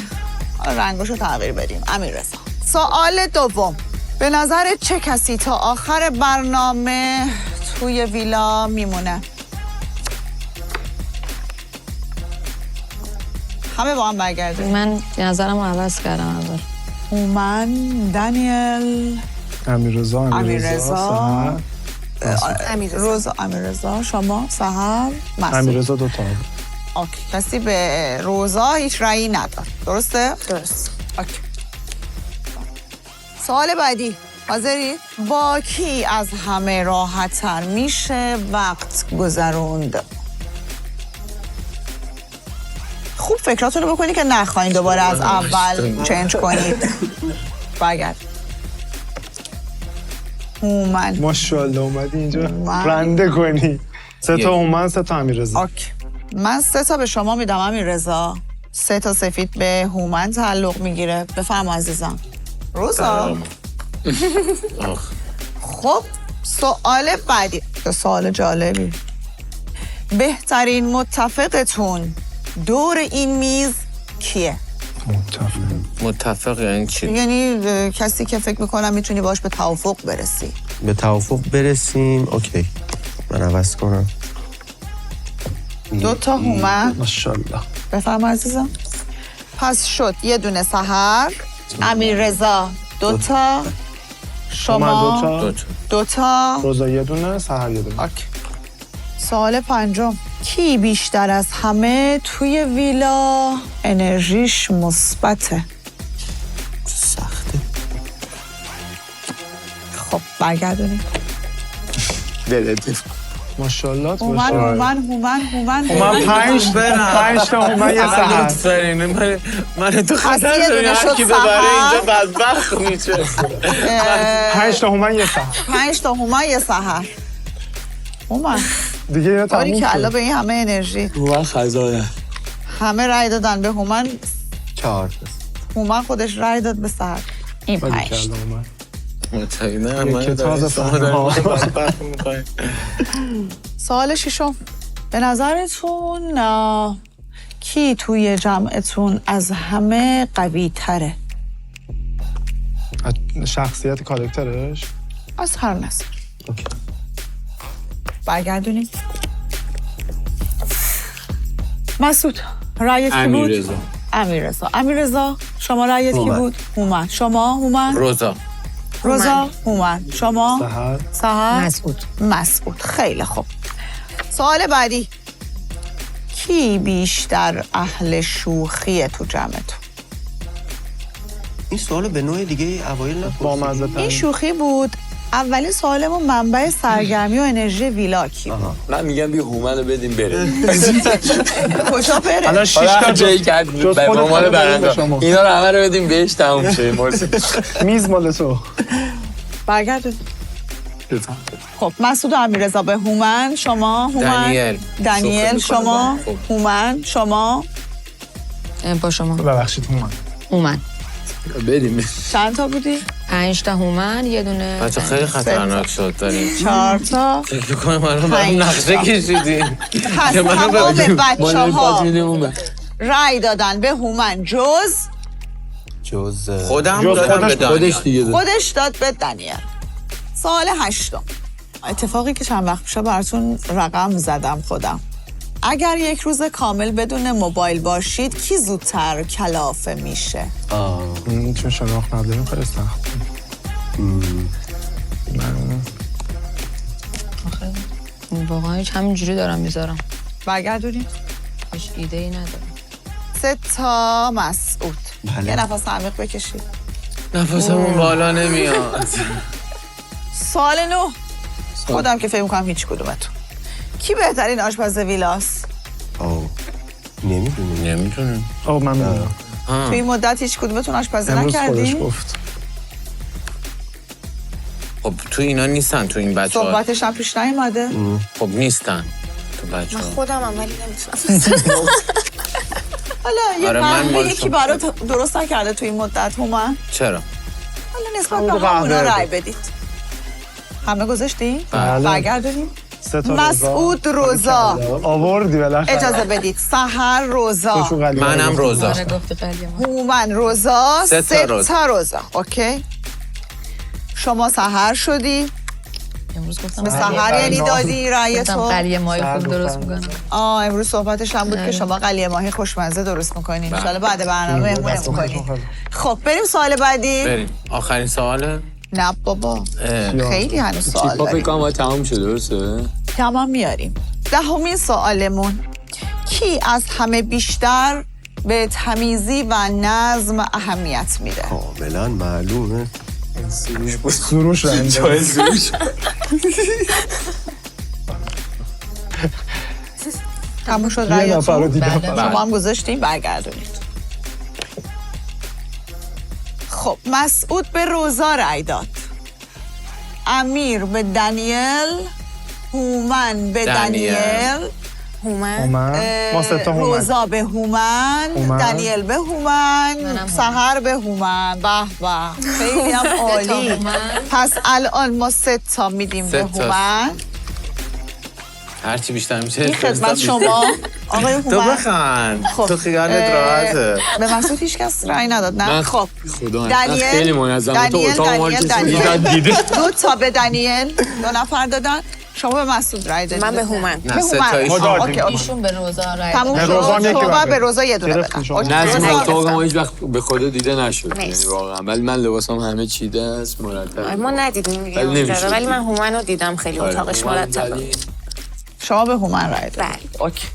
[SPEAKER 1] رنگاشو تغییر بدیم امیررضا. سوال دوم، به نظر چه کسی تا آخر برنامه توی ویلا میمونه؟ همه با هم برگردیم.
[SPEAKER 8] من نظرم رو عوض کردم اول.
[SPEAKER 1] هومن، دانیل،
[SPEAKER 5] امیررضا،
[SPEAKER 1] امیررضا،
[SPEAKER 3] امیررضا.
[SPEAKER 1] روزا، امیررضا، شما، سحر، مسعود.
[SPEAKER 5] امیررضا 2 تا.
[SPEAKER 1] اوکی. کسی به روزا هیچ رأیی نداد. درسته؟
[SPEAKER 3] درست.
[SPEAKER 1] اوکی. سوال بعدی. حاضری؟ با کی از همه راحت تر میشه وقت گذروند؟ خوب فکراتون رو بکنید که نخواین دوباره از اول چنج کنید. برگرد. هومن.
[SPEAKER 5] ماشاءالله اومدی اینجا
[SPEAKER 1] من.
[SPEAKER 5] رنده کنی. 3 تا هومن، 3 تا امیررضا.
[SPEAKER 1] اوکی. من 3 تا به شما میدم امیررضا. 3 تا سفید به هومن تعلق میگیره. بفرما عزیزم. روزا. خب سوال بعدی. سوال جالبی. بهترین متفقتون دور این میز کیه؟
[SPEAKER 2] متفق یعنی چی؟
[SPEAKER 1] یعنی کسی که فکر میکنم میتونی باش به توافق برسی.
[SPEAKER 9] به توافق برسیم. اوکی، من عوض کنم.
[SPEAKER 1] 2 تا هومن.
[SPEAKER 5] ماشاءالله.
[SPEAKER 1] بفرما عزیزم. پس شد یه دونه سحر، امیررضا 2 تا، شما
[SPEAKER 5] هومن
[SPEAKER 1] 2 تا،
[SPEAKER 5] روزا یه دونه، سحر یه دونه.
[SPEAKER 1] اوکی. سوال پنجم، کی بیشتر از همه توی ویلا انرژیش مثبته؟
[SPEAKER 9] سخته.
[SPEAKER 1] خب برگردونید.
[SPEAKER 5] ماشاءالله.
[SPEAKER 1] هومن
[SPEAKER 5] 5 تا هومن، یه سحر.
[SPEAKER 2] من تو
[SPEAKER 1] خطر
[SPEAKER 2] داریم هر کی ببره اینجا بدبخت میشه.
[SPEAKER 5] 5 تا هومن، یه سحر.
[SPEAKER 1] 5 تا هومن یه سحر. هومن
[SPEAKER 5] دیگه اینا
[SPEAKER 1] باری
[SPEAKER 5] تموم
[SPEAKER 1] که
[SPEAKER 5] شد.
[SPEAKER 1] الله به این همه انرژی.
[SPEAKER 6] هومن خزانه.
[SPEAKER 1] همه رای دادن به هومن.
[SPEAKER 9] 4
[SPEAKER 1] هومن خودش رای داد به سحر. این 5.
[SPEAKER 2] نه من
[SPEAKER 5] یکی تازه فهمم.
[SPEAKER 1] سوال ششم، به نظرتون کی توی جمعتون از همه قوی تره؟
[SPEAKER 5] شخصیت کاراکترش.
[SPEAKER 1] از هر نظر.
[SPEAKER 5] اوکی.
[SPEAKER 1] برگردونید. مسعود رأیت کی بود؟ امیررضا. شما رأیت کی بود؟ هومن. شما هومن؟ روزا هومن. شما سحر مسعود. خیلی خوب. سوال بعدی، کی بیشتر اهل شوخیه تو جمعتون؟
[SPEAKER 9] این سوالو به نوع دیگه اوایل نپرسیدی.
[SPEAKER 1] این شوخی بود. اولین سوالمون منبع سرگرمی و انرژی ویلا کی بود؟
[SPEAKER 6] من میگم بیا هومن رو بدیم بره.
[SPEAKER 1] کجا بره؟
[SPEAKER 5] الان 6 تا
[SPEAKER 6] جایی کرد به عنوان برنده. اینا رو همه رو بدیم بهش تموم شه.
[SPEAKER 5] میز مال تو.
[SPEAKER 1] برگردون. خب مسعود و امیررضا به هومن. شما هومن. دانیل شما هومن. شما
[SPEAKER 8] با شما.
[SPEAKER 5] ببخشید
[SPEAKER 8] هومن.
[SPEAKER 6] بدیم.
[SPEAKER 1] چند تا بودی؟
[SPEAKER 8] 5 تا هومن، یه دونه
[SPEAKER 2] بچه خیلی خطرناک شد داریم.
[SPEAKER 1] 4 تا.
[SPEAKER 2] فکر کنم من رو برام نقشه کشیدیم.
[SPEAKER 1] پس تمام بچه‌ها رای دادن به هومن جز
[SPEAKER 2] خودم دادم به دانیال.
[SPEAKER 1] خودش داد به دانیال. سوال 8، اتفاقی که چند وقت پیش براتون رقم زدم خودم. اگر یک روز کامل بدون موبایل باشید کی زودتر کلافه میشه؟
[SPEAKER 5] چون شناخت نداریم خیلی
[SPEAKER 8] واقعا هیچ همینجوری دارم میذارم.
[SPEAKER 1] برگردونیم.
[SPEAKER 8] هیچ ایده ای ندارم.
[SPEAKER 1] 3 تا مسعود.
[SPEAKER 9] بله.
[SPEAKER 1] یه نفس عمیق بکشید.
[SPEAKER 2] نفسمون بالا نمیاد.
[SPEAKER 1] سوال 9. خودم که فکر می‌کنم هیچ کدومتون. کی بهترین آشپز ویلاست؟
[SPEAKER 2] نمیدونم.
[SPEAKER 5] آه من میدونم.
[SPEAKER 1] تو این مدت هیچ کدومتون آشپزی
[SPEAKER 5] امروز خودش
[SPEAKER 1] نکردین؟
[SPEAKER 5] گفت.
[SPEAKER 2] خب تو اینا نیستن، تو این بچه‌ها.
[SPEAKER 1] صحبتش هم پیش نیومده؟
[SPEAKER 2] خب نیستن تو بچه‌ها.
[SPEAKER 4] خودم هم ولی نمیتونم.
[SPEAKER 1] حالا یه
[SPEAKER 2] آره، من
[SPEAKER 1] قهوه
[SPEAKER 2] مال
[SPEAKER 1] یکی
[SPEAKER 2] شما.
[SPEAKER 1] برات درست نکرده تو این مدت هومن؟
[SPEAKER 2] چرا؟
[SPEAKER 1] حالا نسبت به همونا رای بدید. همه گذاشتین؟
[SPEAKER 5] بله.
[SPEAKER 1] برگردونیم.
[SPEAKER 5] 3 تا
[SPEAKER 1] مسعود روزا.
[SPEAKER 5] آوردی بالاخره.
[SPEAKER 1] اجازه بدید. سحر روزا.
[SPEAKER 2] منم روزا.
[SPEAKER 8] آره گفتی قلیه ما.
[SPEAKER 1] هومن روزا.
[SPEAKER 2] 3 تا
[SPEAKER 1] 3 تا روزا. اوکی. شما سحر شدی.
[SPEAKER 8] امروز گفتم
[SPEAKER 1] به سحر یعنی دادی رأی
[SPEAKER 8] گفتم
[SPEAKER 1] تو.
[SPEAKER 8] قلیه ماهی خوب درست میکنم.
[SPEAKER 1] امروز صحبتش هم بود که شما قلیه ماهی خوشمزه درست میکنین. ان شاءالله بعد برنامه مهمون میکنین. خب بریم سوال بعدی.
[SPEAKER 2] بریم. آخرین سواله؟
[SPEAKER 1] نه بابا. خیلی هنوز سوال
[SPEAKER 6] چیپا فکر
[SPEAKER 1] داریم.
[SPEAKER 6] کنم باید تمام شده درسته؟
[SPEAKER 1] تمام میاریم. 10مین سوالمون. کی از همه بیشتر به تمیزی و نظم اهمیت میده؟
[SPEAKER 9] کاملا معلومه.
[SPEAKER 5] سروش رنده.
[SPEAKER 1] تموم شد
[SPEAKER 5] یه
[SPEAKER 1] رأیتون؟
[SPEAKER 5] نفر رو دیدم.
[SPEAKER 1] شما هم گذاشتین برگردونید. خب مسعود به روزا رأی داد. امیر به دانیل. هومن به
[SPEAKER 2] دانیل.
[SPEAKER 1] دانیل.
[SPEAKER 4] هومن.
[SPEAKER 5] ما 3 تا هومن.
[SPEAKER 1] روزا به هومن.
[SPEAKER 5] هومن.
[SPEAKER 1] دانیل به هومن. سحر به هومن. به به خیلی هم عالی. پس الان ما 3 تا میدیم به
[SPEAKER 2] 3 تا.
[SPEAKER 1] هومن.
[SPEAKER 2] هرچی بیشتر میشه.
[SPEAKER 1] این خدمت شما آقای
[SPEAKER 2] تو
[SPEAKER 1] هومن.
[SPEAKER 2] بخند.
[SPEAKER 1] خب،
[SPEAKER 2] تو خیالت راحته.
[SPEAKER 1] به مسعود هیچ کس رأی نداد نه؟ خب
[SPEAKER 6] خدا
[SPEAKER 1] دانیل.
[SPEAKER 6] خیلی منظمه. تو اتاق ما رو کسی دیده.
[SPEAKER 1] 2 تا به دانیل. 2 نفر دادن. شما به مسعود رأی دادید.
[SPEAKER 4] من به هومن.
[SPEAKER 2] نه
[SPEAKER 1] به
[SPEAKER 2] 3
[SPEAKER 1] هومن.
[SPEAKER 2] تاییش.
[SPEAKER 1] اوکی، اوکی.
[SPEAKER 8] ایشون به روزا رای
[SPEAKER 1] تموم
[SPEAKER 8] داد.
[SPEAKER 1] شد.
[SPEAKER 5] روزا هم یکی
[SPEAKER 1] شما
[SPEAKER 5] باید
[SPEAKER 1] به روزا یه دونه
[SPEAKER 5] گرفتین
[SPEAKER 1] بدن.
[SPEAKER 5] شما.
[SPEAKER 1] اوکی.
[SPEAKER 6] نظم
[SPEAKER 1] روزا
[SPEAKER 6] اتاق
[SPEAKER 1] گرفتن.
[SPEAKER 6] ما هیچ وقت به خدا دیده نشد یعنی واقعا، ولی من لباسام همه چیده است مرتب.
[SPEAKER 4] ما ندیدیم
[SPEAKER 6] ولی
[SPEAKER 4] اونجا
[SPEAKER 6] نمی‌شه.
[SPEAKER 4] ولی من هومن رو دیدم خیلی اتاقش مرتبه.
[SPEAKER 6] ولی
[SPEAKER 1] شما به هومن رأی دادید.
[SPEAKER 4] بله.
[SPEAKER 1] اوکی.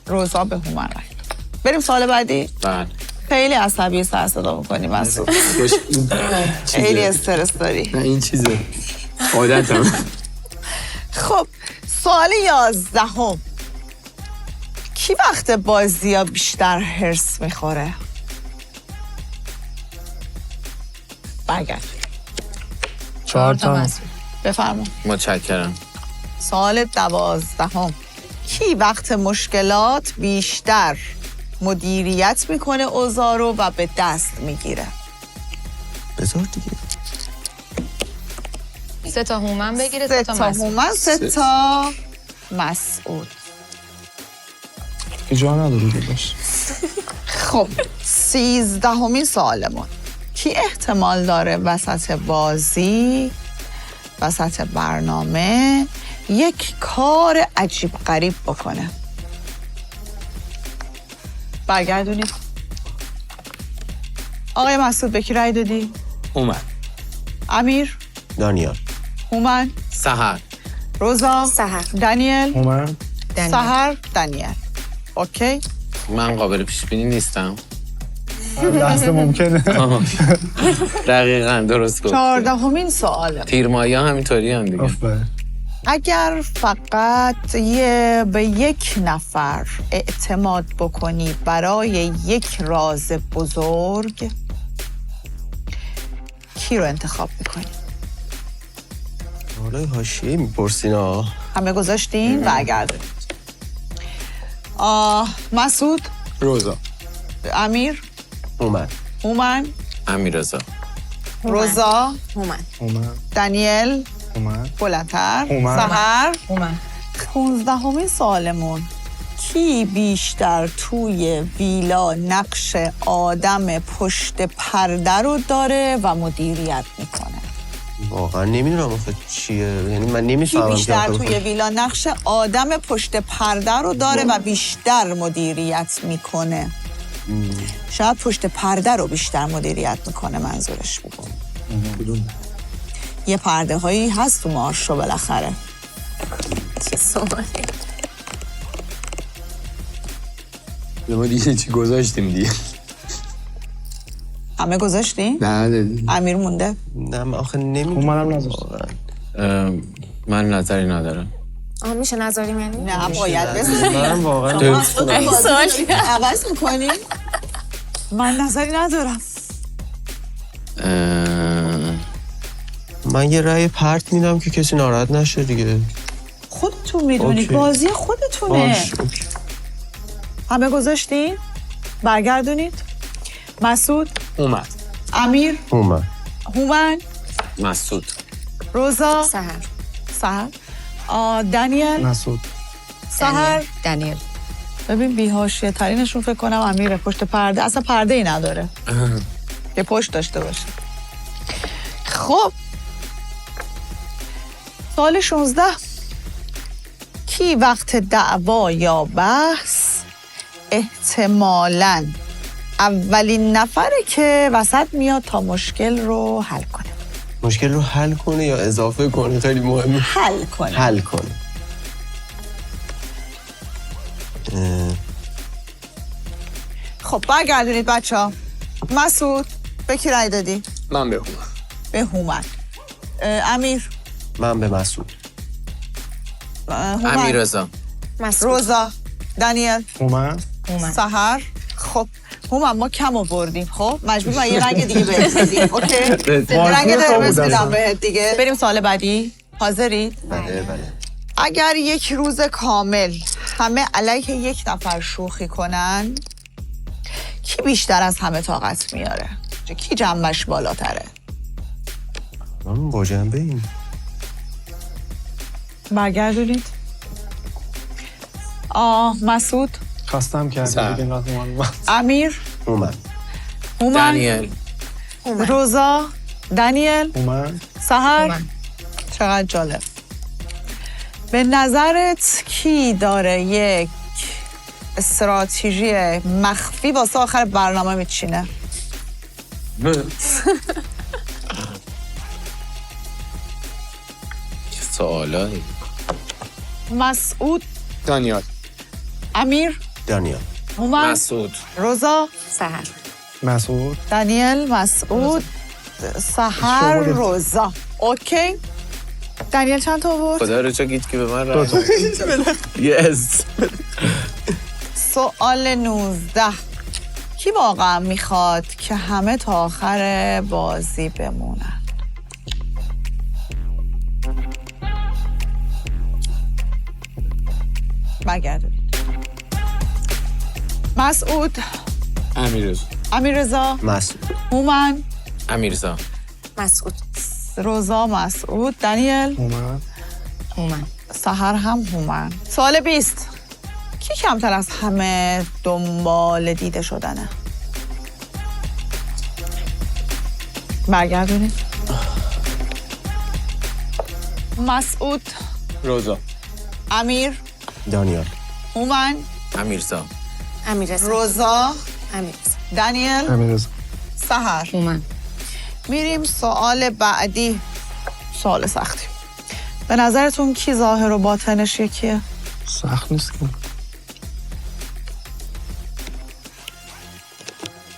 [SPEAKER 1] روزا به هومن رأی داد. بریم سوال بعدی.
[SPEAKER 2] بله.
[SPEAKER 1] خیلی عصبی سر صدا می‌کنی مسعود. خیلی استرس داری.
[SPEAKER 6] نه این چیزه عادتم.
[SPEAKER 1] خب سوال 11. کی وقت بازی ها بیشتر هرس میخوره؟ برگرد.
[SPEAKER 5] 4 تا.
[SPEAKER 8] مسعود.
[SPEAKER 1] بفرما.
[SPEAKER 2] متشکرم.
[SPEAKER 1] سوال 12. کی وقت مشکلات بیشتر مدیریت میکنه اوضاع رو و به دست میگیره؟
[SPEAKER 9] بذار دیگه.
[SPEAKER 8] 3 تا هومن بگیره
[SPEAKER 1] 3
[SPEAKER 8] 3
[SPEAKER 1] تا
[SPEAKER 8] تا مسعود.
[SPEAKER 1] هومن 3 تا مسعود.
[SPEAKER 5] جا نداره داداش.
[SPEAKER 1] خب 13مین سوالمون. کی احتمال داره وسط بازی وسط برنامه یک کار عجیب غریب بکنه؟ برگردونید. آقای مسعود به کی رأی دادی؟
[SPEAKER 6] اومد.
[SPEAKER 1] امیر.
[SPEAKER 9] دانیال.
[SPEAKER 1] هومن.
[SPEAKER 2] سحر.
[SPEAKER 1] روزا.
[SPEAKER 4] سحر.
[SPEAKER 1] دانیل.
[SPEAKER 5] هومن.
[SPEAKER 1] سحر. دانیل. اوکی.
[SPEAKER 2] من قابل پیش بینی نیستم.
[SPEAKER 5] لحظه ممکنه.
[SPEAKER 2] دقیقاً درست گفت.
[SPEAKER 1] 14مین سوال.
[SPEAKER 2] تیرمایی ها همینطوری هم دیگه.
[SPEAKER 5] آفرین.
[SPEAKER 1] اگر فقط به یک نفر اعتماد بکنی برای یک راز بزرگ، کی رو انتخاب میکنی؟
[SPEAKER 9] حالا حاشیه میپرسین ها.
[SPEAKER 1] همه گذاشتین؟ برگردونید. مسعود.
[SPEAKER 6] روزا.
[SPEAKER 1] امیر.
[SPEAKER 9] اومد.
[SPEAKER 1] هومن.
[SPEAKER 2] امیررضا.
[SPEAKER 1] روزا.
[SPEAKER 4] هومن.
[SPEAKER 5] هومن.
[SPEAKER 1] دانیل.
[SPEAKER 5] هومن.
[SPEAKER 1] بلندتر.
[SPEAKER 5] هومن.
[SPEAKER 1] سحر.
[SPEAKER 8] هومن.
[SPEAKER 1] 15مین سوالمون. کی بیشتر توی ویلا نقش آدم پشت پرده رو داره و مدیریت میکنه؟
[SPEAKER 9] واقعا نمیدونم آخه چیه، یعنی من
[SPEAKER 1] کی
[SPEAKER 9] نمیفهمم
[SPEAKER 1] بیشتر توی ویلا نقش آدم پشت پرده رو داره و بیشتر مدیریت میکنه؟ شاید پشت پرده رو بیشتر مدیریت میکنه منظورش بود. یه پرده هایی هست تو مارشو بالاخره.
[SPEAKER 3] چه سوالی؟
[SPEAKER 6] ما دیگه چی گذاشتیم دیگه.
[SPEAKER 1] همه گذاشتی؟
[SPEAKER 6] نه
[SPEAKER 1] امیر مونده.
[SPEAKER 9] نه من آخه نمیدونم.
[SPEAKER 5] منم نذاشتم.
[SPEAKER 2] من نظری ندارم.
[SPEAKER 3] میشه نذاری منی؟
[SPEAKER 1] نه باید بذاری.
[SPEAKER 9] من واقعا
[SPEAKER 3] سوال
[SPEAKER 1] عوض میکنی؟ من نظری ندارم.
[SPEAKER 9] من یه رأی پرت میدم که کسی ناراحت نشه دیگه.
[SPEAKER 1] خودتون میدونید،
[SPEAKER 9] اوکی.
[SPEAKER 1] بازی خودتونه.
[SPEAKER 9] باش اوکی.
[SPEAKER 1] همه گذاشتین؟ برگردونید. مسعود،
[SPEAKER 6] اومد.
[SPEAKER 1] امیر،
[SPEAKER 9] اومد.
[SPEAKER 1] هومن،
[SPEAKER 2] مسعود.
[SPEAKER 1] روزا،
[SPEAKER 3] سهر
[SPEAKER 1] دانیل،
[SPEAKER 5] مسعود.
[SPEAKER 1] سهر.
[SPEAKER 3] دانیل.
[SPEAKER 1] ببین بی‌حاشیه ترینشون فکر کنم امیره، پشت پرده اصلا پرده ای نداره که پشت داشته باشه. خب سوال 16 کی وقت دعوا یا بحث احتمالاً اولین نفره که وسط میاد تا مشکل رو حل کنه؟
[SPEAKER 9] مشکل رو حل کنه یا اضافه کنه؟ خیلی مهمه.
[SPEAKER 1] حل کنه.
[SPEAKER 9] حل کنه.
[SPEAKER 1] خب برگردونید بچه ها. مسعود به کی رای دادی؟
[SPEAKER 6] من به هومن.
[SPEAKER 1] به هومن. امیر؟
[SPEAKER 9] من به مسعود.
[SPEAKER 1] هومن.
[SPEAKER 2] امیررضا.
[SPEAKER 1] روزا. دانیل.
[SPEAKER 5] هومن.
[SPEAKER 1] سهر. خب هومن ما کم آوردیم، خب مجبور یه رنگ دیگه بهت بدیم. اوکی رنگ قرمز میدم بهت دیگه. بریم سوال بعدی. حاضری؟
[SPEAKER 9] بله بله.
[SPEAKER 1] اگر یک روز کامل همه علیه یک نفر شوخی کنن کی بیشتر از همه طاقت میاره؟ کی جنبش بالاتره؟
[SPEAKER 9] من با جنبه این.
[SPEAKER 1] برگردونید. مسعود.
[SPEAKER 5] خستم کردم دیگه اینقدر هومن.
[SPEAKER 1] امیر.
[SPEAKER 9] اومد.
[SPEAKER 1] هومن.
[SPEAKER 2] دانیل.
[SPEAKER 1] روزا. دانیل.
[SPEAKER 5] هومن.
[SPEAKER 1] سهر. چقدر جالب. به نظرت کی داره یک استراتژی مخفی واسه آخر برنامه میچینه؟
[SPEAKER 2] سوالایی.
[SPEAKER 1] مسعود.
[SPEAKER 6] دانیال.
[SPEAKER 1] امیر.
[SPEAKER 9] دانیال.
[SPEAKER 1] هومن.
[SPEAKER 2] مسعود.
[SPEAKER 1] روزا.
[SPEAKER 3] سهر.
[SPEAKER 5] مسعود.
[SPEAKER 1] دانیل. مسعود. سهر. روزا. اوکی. دانیل چند تا آورد؟
[SPEAKER 2] خدا رو چاکید که به من رای یس.
[SPEAKER 1] سوال 19 کی واقعا میخواد که همه تا آخر بازی بمونن؟ برگردونید. مسعود.
[SPEAKER 6] امیررضا.
[SPEAKER 1] امیررضا.
[SPEAKER 9] مسعود.
[SPEAKER 1] هومن.
[SPEAKER 2] امیررضا.
[SPEAKER 3] مسعود.
[SPEAKER 1] روزا. مسعود. دانیل.
[SPEAKER 5] هومن.
[SPEAKER 3] هومن.
[SPEAKER 1] سهر هم هومن. سوال 20 کی کمتر از همه دنبال دیده شدنه؟ برگردونید. مسعود.
[SPEAKER 6] روزا.
[SPEAKER 1] امیر.
[SPEAKER 9] دانیال.
[SPEAKER 1] هومن.
[SPEAKER 2] امیررضا.
[SPEAKER 3] امیررضا.
[SPEAKER 1] روزا.
[SPEAKER 3] امیررضا.
[SPEAKER 1] دانیل.
[SPEAKER 5] امیررضا.
[SPEAKER 1] سهر.
[SPEAKER 3] هومن.
[SPEAKER 1] میریم سوال بعدی. سوال سختی. به نظرتون کی ظاهر و باطنش یکیه؟
[SPEAKER 5] سخت نیست که.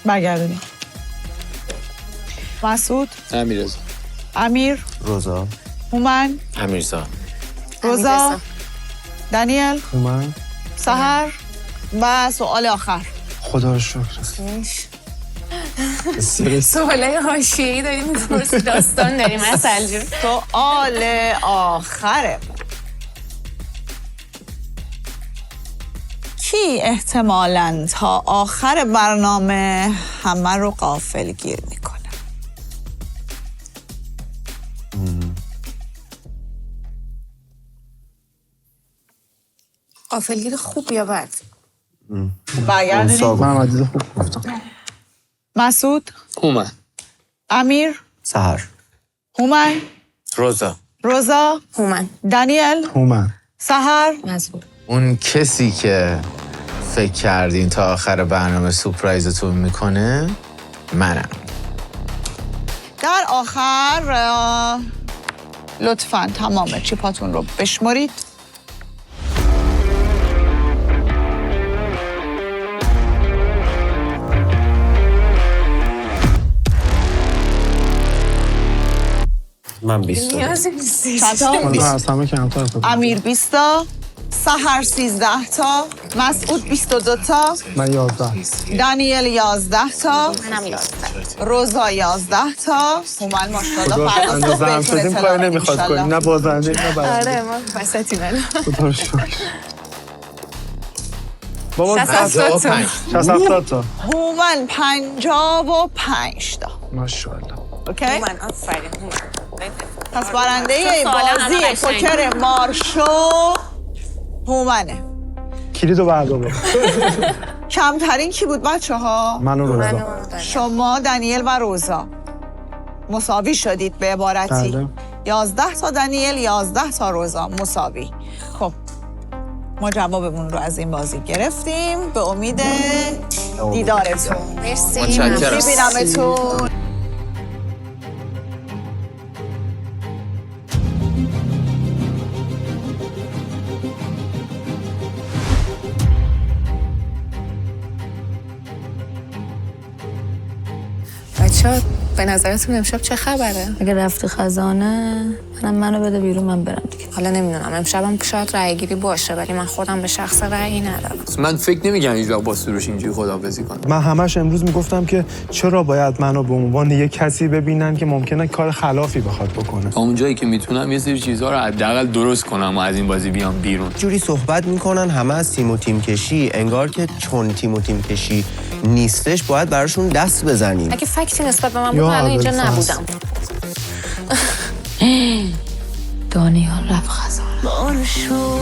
[SPEAKER 1] برگردونید. مسعود.
[SPEAKER 6] امیررضا.
[SPEAKER 1] امیر.
[SPEAKER 9] روزا.
[SPEAKER 1] هومن.
[SPEAKER 2] امیررضا.
[SPEAKER 1] روزا. دانیل.
[SPEAKER 5] هومن.
[SPEAKER 1] سهر. و سوال آخر.
[SPEAKER 5] خدا رو شکر.
[SPEAKER 3] سوالای حاشیه‌ای داریم می‌پرسی، داستان داریم اصل جون.
[SPEAKER 1] سوال آخره. کی احتمالاً تا آخر برنامه همه رو غافلگیر میکنه؟
[SPEAKER 3] غافلگیر خوب یا بد؟
[SPEAKER 1] برگردونید.
[SPEAKER 5] من عدیده خوب گفتم.
[SPEAKER 1] مسعود.
[SPEAKER 6] هومن.
[SPEAKER 1] امیر.
[SPEAKER 9] سهر.
[SPEAKER 1] هومن.
[SPEAKER 2] روزا.
[SPEAKER 1] روزا.
[SPEAKER 3] هومن.
[SPEAKER 1] دانیل.
[SPEAKER 5] هومن.
[SPEAKER 1] سهر.
[SPEAKER 3] مسعود.
[SPEAKER 2] اون کسی که فکر کردین تا آخر برنامه سورپرایزتون میکنه منم.
[SPEAKER 1] در آخر لطفاً تمام چیپاتون رو بشمارید.
[SPEAKER 9] من 20.
[SPEAKER 1] چند تا؟
[SPEAKER 5] من از همه کمتر فکر کنم.
[SPEAKER 1] امیر 20 تا، سحر 13 تا، مسعود 22 تا،
[SPEAKER 5] من 11.
[SPEAKER 1] دانیل 11 تا، روزا 11 تا. هومن ماشاءالله فردا
[SPEAKER 5] اندازه
[SPEAKER 1] صبح
[SPEAKER 5] هم
[SPEAKER 1] بهتون
[SPEAKER 5] شدیم
[SPEAKER 1] اطلاع
[SPEAKER 5] کاری نمیخواد
[SPEAKER 1] انشالله.
[SPEAKER 5] کنیم، نه بازنده نه برنده.
[SPEAKER 3] آره ما وسطیم الان.
[SPEAKER 5] خدا رو شکر. بابا
[SPEAKER 2] 65.
[SPEAKER 5] 60 تا.
[SPEAKER 1] هومن 55 تا.
[SPEAKER 5] ماشاءالله.
[SPEAKER 1] اوکی؟
[SPEAKER 4] من آفرین
[SPEAKER 1] پس برنده
[SPEAKER 4] چون سوال همه
[SPEAKER 1] بازی
[SPEAKER 4] قشنگه.
[SPEAKER 1] پوکر مارشو هومنه.
[SPEAKER 5] کلیدو بردار.
[SPEAKER 1] کمترین کی بود بچه ها؟
[SPEAKER 5] من و روزا.
[SPEAKER 1] شما، دنیل و روزا مساوی شدید به عبارتی.
[SPEAKER 5] بله.
[SPEAKER 1] 11 تا دنیل، 11 تا روزا مساوی. خب ما جوابمون رو از این بازی گرفتیم به امید دیدارتون.
[SPEAKER 3] مرسی.
[SPEAKER 2] متشکرم.
[SPEAKER 1] میبینمتون.
[SPEAKER 3] بچه‌ها به نظرتون امشب چه خبره؟
[SPEAKER 8] اگه رفتی خزانه منو بده بیرون من برم دیگه.
[SPEAKER 3] حالا نمیدونم امشبم شاید رأی گیری باشه ولی من خودم به شخص رأیی ندارم.
[SPEAKER 6] من فکر نمی‌کنم هیچ وقت با سروش اینجوری خداحافظی کنم.
[SPEAKER 5] من همش امروز میگفتم که چرا باید منو به عنوان یک کسی ببینن که ممکنه کار خلافی بخواد بکنه.
[SPEAKER 6] تا اونجایی که میتونم یه سری چیزها رو حداقل درست کنم و از این بازی بیام بیرون.
[SPEAKER 9] جوری صحبت میکنن همه از تیم و تیم کشی، انگار که چون تیم و تیم کشی نیستش باید براشون دست بزنیم.
[SPEAKER 3] اگه فکتی نسبت به من بود
[SPEAKER 5] یا
[SPEAKER 3] من الان اینجا
[SPEAKER 5] ابوالفضل.
[SPEAKER 3] نبودم.
[SPEAKER 8] دانیال رفت خزانه.
[SPEAKER 4] مارشو